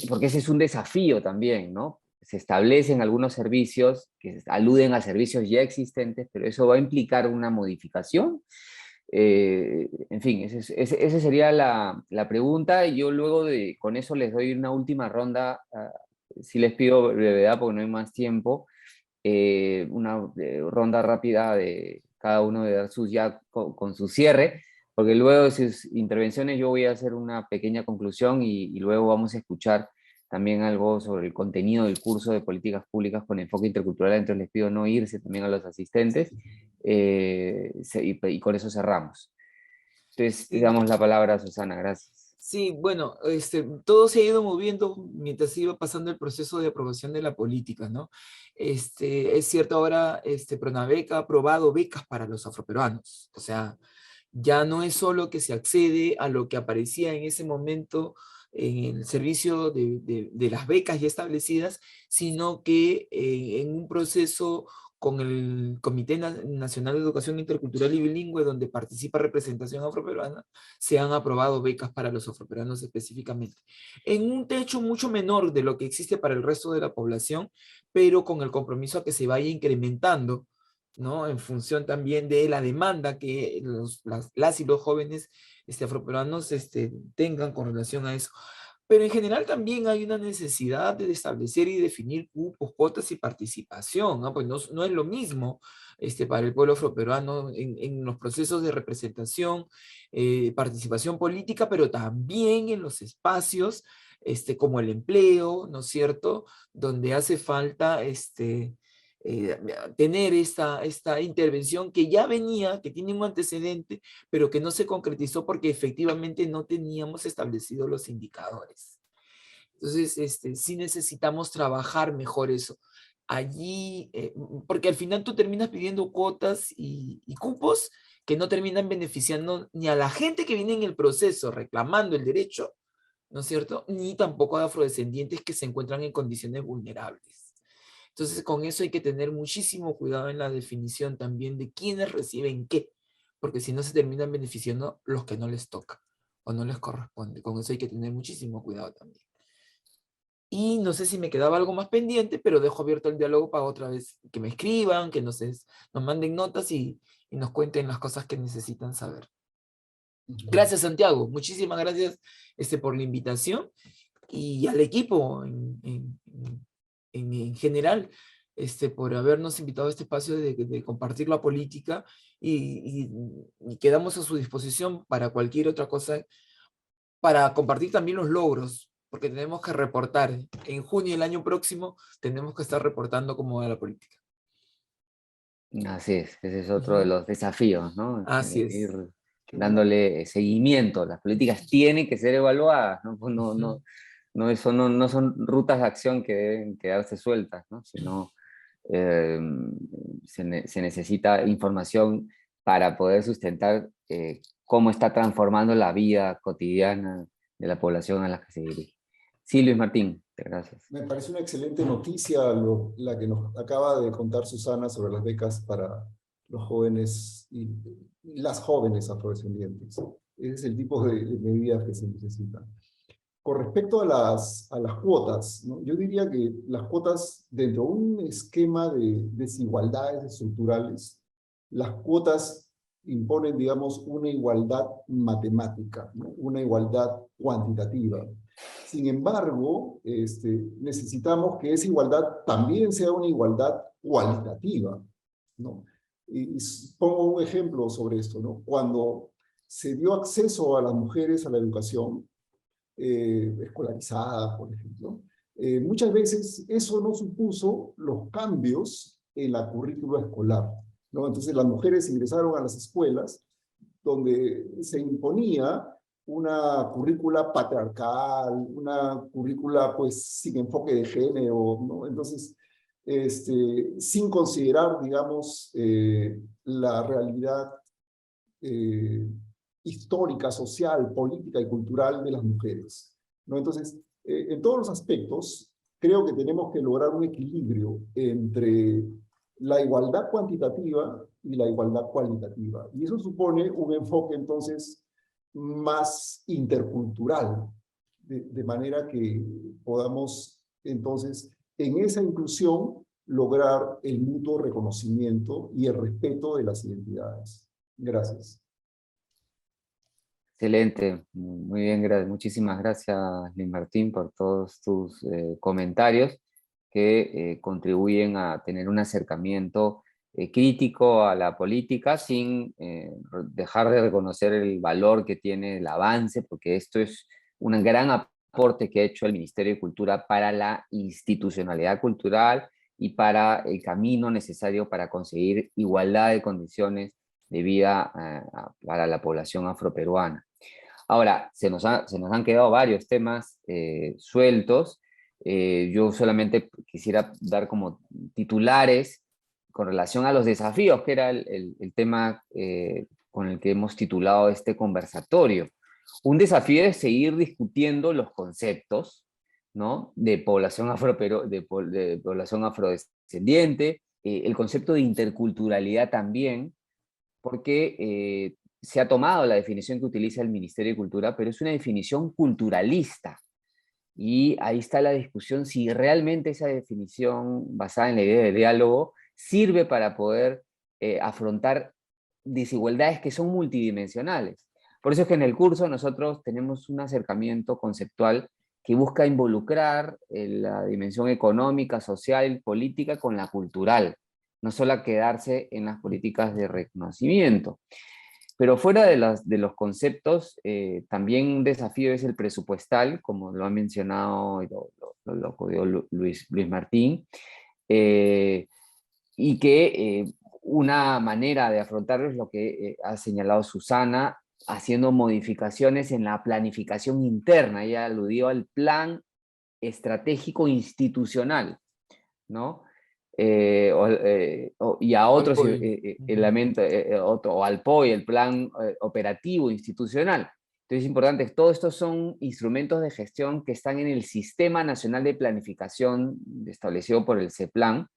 porque ese es un desafío también, ¿no? Se establecen algunos servicios que aluden a servicios ya existentes, pero eso va a implicar una modificación. En fin, esa sería la pregunta, y yo luego con eso les doy una última ronda. Si les pido brevedad porque no hay más tiempo, una ronda rápida de cada uno de dar con su cierre, porque luego de sus intervenciones yo voy a hacer una pequeña conclusión y luego vamos a escuchar también algo sobre el contenido del curso de políticas públicas con enfoque intercultural. Entonces les pido no irse también a los asistentes, y con eso cerramos. Entonces, te Sí, damos la palabra a Susana, gracias. sí, bueno, todo se ha ido moviendo mientras iba pasando el proceso de aprobación de la política, ¿no? Es cierto, ahora Pronabeca ha aprobado becas para los afroperuanos, o sea, ya no es solo que se accede a lo que aparecía en ese momento en el servicio de las becas ya establecidas, sino que en un proceso con el Comité Nacional de Educación Intercultural y Bilingüe, donde participa representación afroperuana, se han aprobado becas para los afroperuanos específicamente, en un techo mucho menor de lo que existe para el resto de la población, pero con el compromiso a que se vaya incrementando, ¿no? En función también de la demanda que las y los jóvenes afroperuanos tengan con relación a eso. Pero en general también hay una necesidad de establecer y definir cupos, cuotas y participación, ¿no? Pues no es lo mismo para el pueblo afroperuano en los procesos de representación, participación política, pero también en los espacios como el empleo, ¿no es cierto?, donde hace falta tener esta intervención que ya venía, que tiene un antecedente, pero que no se concretizó porque efectivamente no teníamos establecidos los indicadores. Entonces, sí necesitamos trabajar mejor eso. Allí, porque al final tú terminas pidiendo cuotas y cupos que no terminan beneficiando ni a la gente que viene en el proceso reclamando el derecho, ¿no es cierto?, ni tampoco a afrodescendientes que se encuentran en condiciones vulnerables. Entonces, con eso hay que tener muchísimo cuidado en la definición también de quiénes reciben qué, porque si no se terminan beneficiando los que no les toca o no les corresponde. Con eso hay que tener muchísimo cuidado también. Y no sé si me quedaba algo más pendiente, pero dejo abierto el diálogo para otra vez que me escriban, que nos manden notas y nos cuenten las cosas que necesitan saber. Gracias, Santiago. Muchísimas gracias por la invitación y al equipo en general, por habernos invitado a este espacio de compartir la política y quedamos a su disposición para cualquier otra cosa, para compartir también los logros, porque tenemos que reportar. En junio del año próximo tenemos que estar reportando cómo va la política. Así es, ese es otro de los desafíos, ¿no? Así es. Ir dándole seguimiento. Las políticas tienen que ser evaluadas, ¿no? Pues no son rutas de acción que deben quedarse sueltas, ¿no? Sino se necesita información para poder sustentar cómo está transformando la vida cotidiana de la población a la que se dirige. Sí, Luis Martín, gracias. Me parece una excelente noticia la que nos acaba de contar Susana sobre las becas para los jóvenes y las jóvenes afrodescendientes. Ese es el tipo de medidas que se necesitan. Con respecto a las cuotas, ¿no? Yo diría que las cuotas, dentro de un esquema de desigualdades estructurales, las cuotas imponen, digamos, una igualdad matemática, ¿no? Una igualdad cuantitativa. Sin embargo, necesitamos que esa igualdad también sea una igualdad cualitativa, ¿no? Y pongo un ejemplo sobre esto, ¿no? Cuando se dio acceso a las mujeres a la educación escolarizada, por ejemplo, muchas veces eso no supuso los cambios en la currícula escolar, ¿no? Entonces las mujeres ingresaron a las escuelas donde se imponía una currícula patriarcal, una currícula pues sin enfoque de género, ¿no? Entonces, sin considerar, digamos, la realidad histórica, social, política y cultural de las mujeres, ¿no? Entonces, en todos los aspectos, creo que tenemos que lograr un equilibrio entre la igualdad cuantitativa y la igualdad cualitativa. Y eso supone un enfoque, entonces, más intercultural, de manera que podamos, entonces, en esa inclusión, lograr el mutuo reconocimiento y el respeto de las identidades. Gracias. Excelente, muy bien, muchísimas gracias, Luis Martín, por todos tus comentarios que contribuyen a tener un acercamiento crítico a la política sin dejar de reconocer el valor que tiene el avance, porque esto es un gran aporte que ha hecho el Ministerio de Cultura para la institucionalidad cultural y para el camino necesario para conseguir igualdad de condiciones de vida para la población afroperuana. Ahora, se nos han quedado varios temas sueltos. Yo solamente quisiera dar como titulares con relación a los desafíos, que era el tema con el que hemos titulado este conversatorio. Un desafío es seguir discutiendo los conceptos, ¿no? De población de población afrodescendiente, el concepto de interculturalidad también, porque se ha tomado la definición que utiliza el Ministerio de Cultura, pero es una definición culturalista. Y ahí está la discusión si realmente esa definición basada en la idea de diálogo sirve para poder afrontar desigualdades que son multidimensionales. Por eso es que en el curso nosotros tenemos un acercamiento conceptual que busca involucrar la dimensión económica, social, política con la cultural, no solo quedarse en las políticas de reconocimiento. Pero fuera de los conceptos, también un desafío es el presupuestal, como lo ha mencionado y lo codió Luis Martín, y que una manera de afrontarlo es lo que ha señalado Susana, haciendo modificaciones en la planificación interna. Ella aludió al plan estratégico institucional, ¿no? Y a Al otros POI. elementos, o al POI, el plan operativo institucional. Entonces es importante, todos estos son instrumentos de gestión que están en el Sistema Nacional de Planificación establecido por el CEPLAN,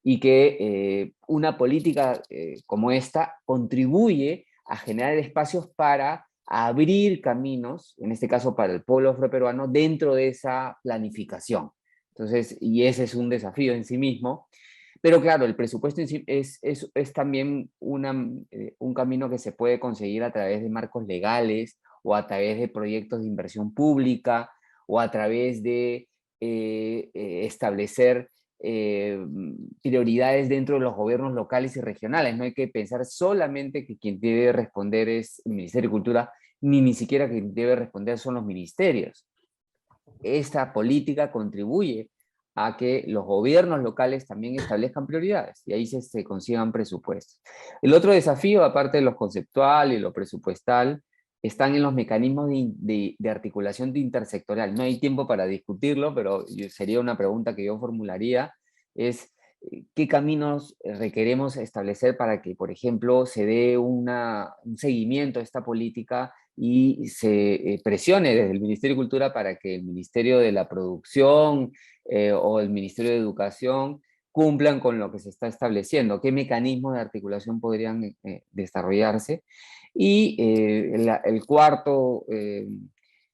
y que una política como esta contribuye a generar espacios para abrir caminos, en este caso para el pueblo afroperuano, dentro de esa planificación. Entonces, y ese es un desafío en sí mismo. Pero claro, el presupuesto en sí es también un camino que se puede conseguir a través de marcos legales o a través de proyectos de inversión pública o a través de establecer prioridades dentro de los gobiernos locales y regionales. No hay que pensar solamente que quien debe responder es el Ministerio de Cultura, ni siquiera quien debe responder son los ministerios. Esta política contribuye a que los gobiernos locales también establezcan prioridades y ahí se consigan presupuestos. El otro desafío, aparte de lo conceptual y lo presupuestal, están en los mecanismos de articulación intersectorial. No hay tiempo para discutirlo, pero sería una pregunta que yo formularía, es qué caminos requeremos establecer para que, por ejemplo, se dé un seguimiento a esta política y se presione desde el Ministerio de Cultura para que el Ministerio de la Producción o el Ministerio de Educación cumplan con lo que se está estableciendo, qué mecanismos de articulación podrían desarrollarse. Y el cuarto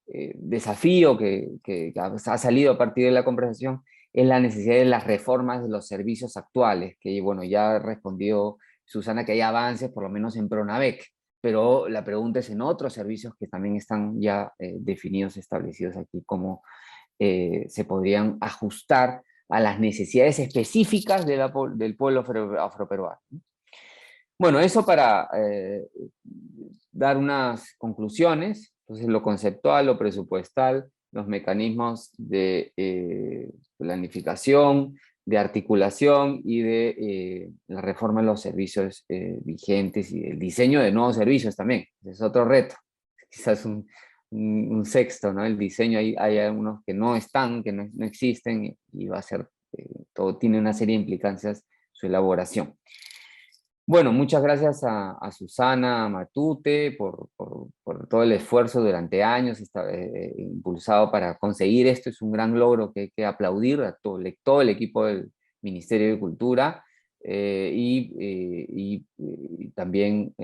desafío que ha salido a partir de la conversación es la necesidad de las reformas de los servicios actuales, que bueno, ya respondió Susana que hay avances, por lo menos en Pronavec, pero la pregunta es en otros servicios que también están ya definidos, establecidos aquí, cómo se podrían ajustar a las necesidades específicas del pueblo afroperuano. Bueno, eso para dar unas conclusiones. Entonces, lo conceptual, lo presupuestal, los mecanismos de planificación, de articulación y de la reforma de los servicios vigentes y el diseño de nuevos servicios también. Ese es otro reto, quizás un sexto, ¿no? El diseño, hay algunos que no están, que no existen y va a ser, todo tiene una serie de implicancias su elaboración. Bueno, muchas gracias a Susana Matute por todo el esfuerzo durante años impulsado para conseguir esto. Es un gran logro que hay que aplaudir a todo el equipo del Ministerio de Cultura y también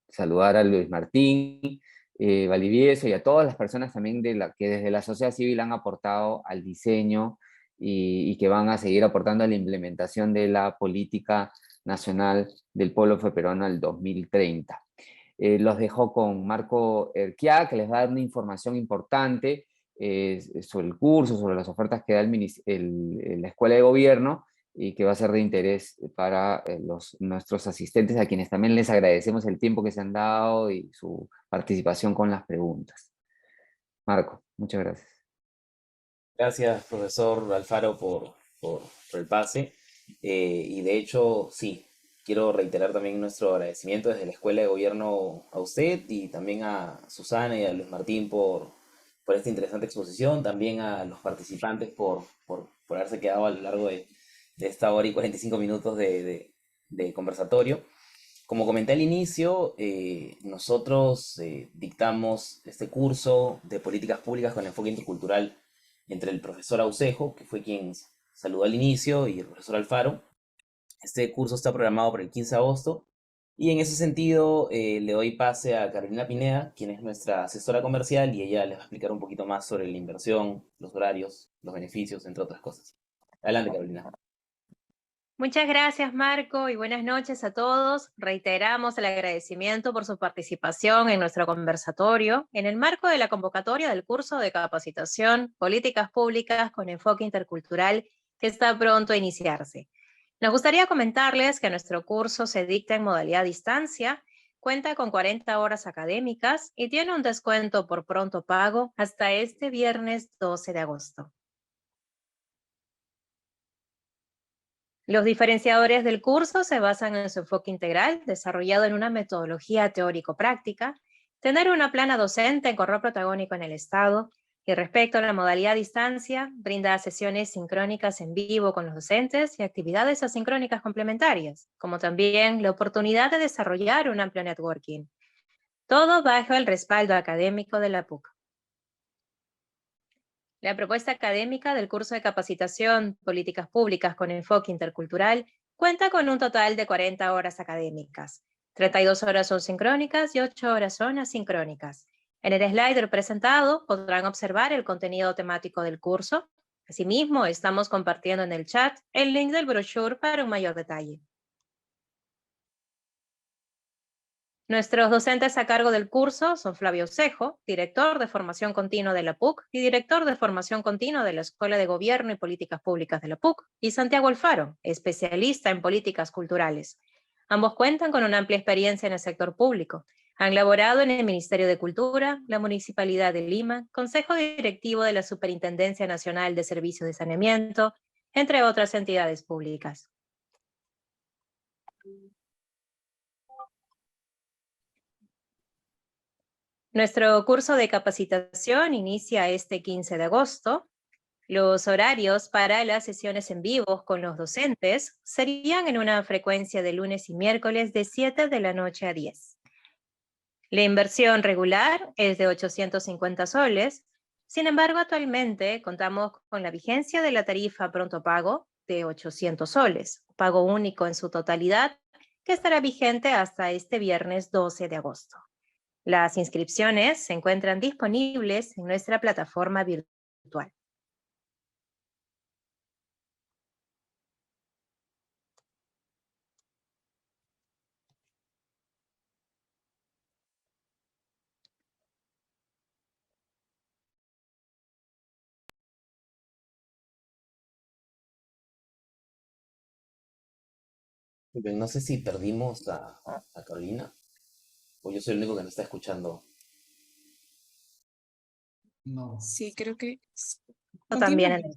saludar a Luis Martín Valdivieso y a todas las personas también que desde la sociedad civil han aportado al diseño y que van a seguir aportando a la implementación de la política nacional del pueblo afroperuano al 2030. los dejo con Marco Erquiá, que les va a dar una información importante sobre el curso, sobre las ofertas que da la Escuela de Gobierno, y que va a ser de interés para nuestros asistentes, a quienes también les agradecemos el tiempo que se han dado y su participación con las preguntas. Marco, muchas gracias. Gracias, profesor Alfaro, por el pase. Y de hecho, sí, quiero reiterar también nuestro agradecimiento desde la Escuela de Gobierno a usted y también a Susana y a Luis Martín por esta interesante exposición, también a los participantes por haberse quedado a lo largo de esta hora y 45 minutos de conversatorio. Como comenté al inicio, nosotros dictamos este curso de políticas públicas con enfoque intercultural entre el profesor Aucejo, que fue quien saludó al inicio, y el profesor Alfaro. Este curso está programado para el 15 de agosto y en ese sentido le doy pase a Carolina Pineda, quien es nuestra asesora comercial, y ella les va a explicar un poquito más sobre la inversión, los horarios, los beneficios, entre otras cosas. Adelante, Carolina. Muchas gracias, Marco, y buenas noches a todos. Reiteramos el agradecimiento por su participación en nuestro conversatorio en el marco de la convocatoria del curso de capacitación Políticas Públicas con enfoque intercultural, que está pronto a iniciarse. Nos gustaría comentarles que nuestro curso se dicta en modalidad a distancia, cuenta con 40 horas académicas y tiene un descuento por pronto pago hasta este viernes 12 de agosto. Los diferenciadores del curso se basan en su enfoque integral, desarrollado en una metodología teórico-práctica, tener una plana docente con rol protagónico en el Estado, y respecto a la modalidad a distancia, brinda sesiones sincrónicas en vivo con los docentes y actividades asincrónicas complementarias, como también la oportunidad de desarrollar un amplio networking. Todo bajo el respaldo académico de la PUC. La propuesta académica del curso de capacitación Políticas Públicas con enfoque intercultural cuenta con un total de 40 horas académicas. 32 horas son sincrónicas y 8 horas son asincrónicas. En el slider presentado podrán observar el contenido temático del curso. Asimismo, estamos compartiendo en el chat el link del brochure para un mayor detalle. Nuestros docentes a cargo del curso son Flavio Cejo, director de Formación Continua de la PUC y director de Formación Continua de la Escuela de Gobierno y Políticas Públicas de la PUC, y Santiago Alfaro, especialista en políticas culturales. Ambos cuentan con una amplia experiencia en el sector público. Han laborado en el Ministerio de Cultura, la Municipalidad de Lima, Consejo Directivo de la Superintendencia Nacional de Servicios de Saneamiento, entre otras entidades públicas. Nuestro curso de capacitación inicia este 15 de agosto. Los horarios para las sesiones en vivo con los docentes serían en una frecuencia de lunes y miércoles de 7 de la noche a 10. La inversión regular es de 850 soles. Sin embargo, actualmente contamos con la vigencia de la tarifa pronto pago de 800 soles, pago único en su totalidad, que estará vigente hasta este viernes 12 de agosto. Las inscripciones se encuentran disponibles en nuestra plataforma virtual. No sé si perdimos a Carolina, o yo soy el único que no está escuchando. No. Sí, creo que También continúa.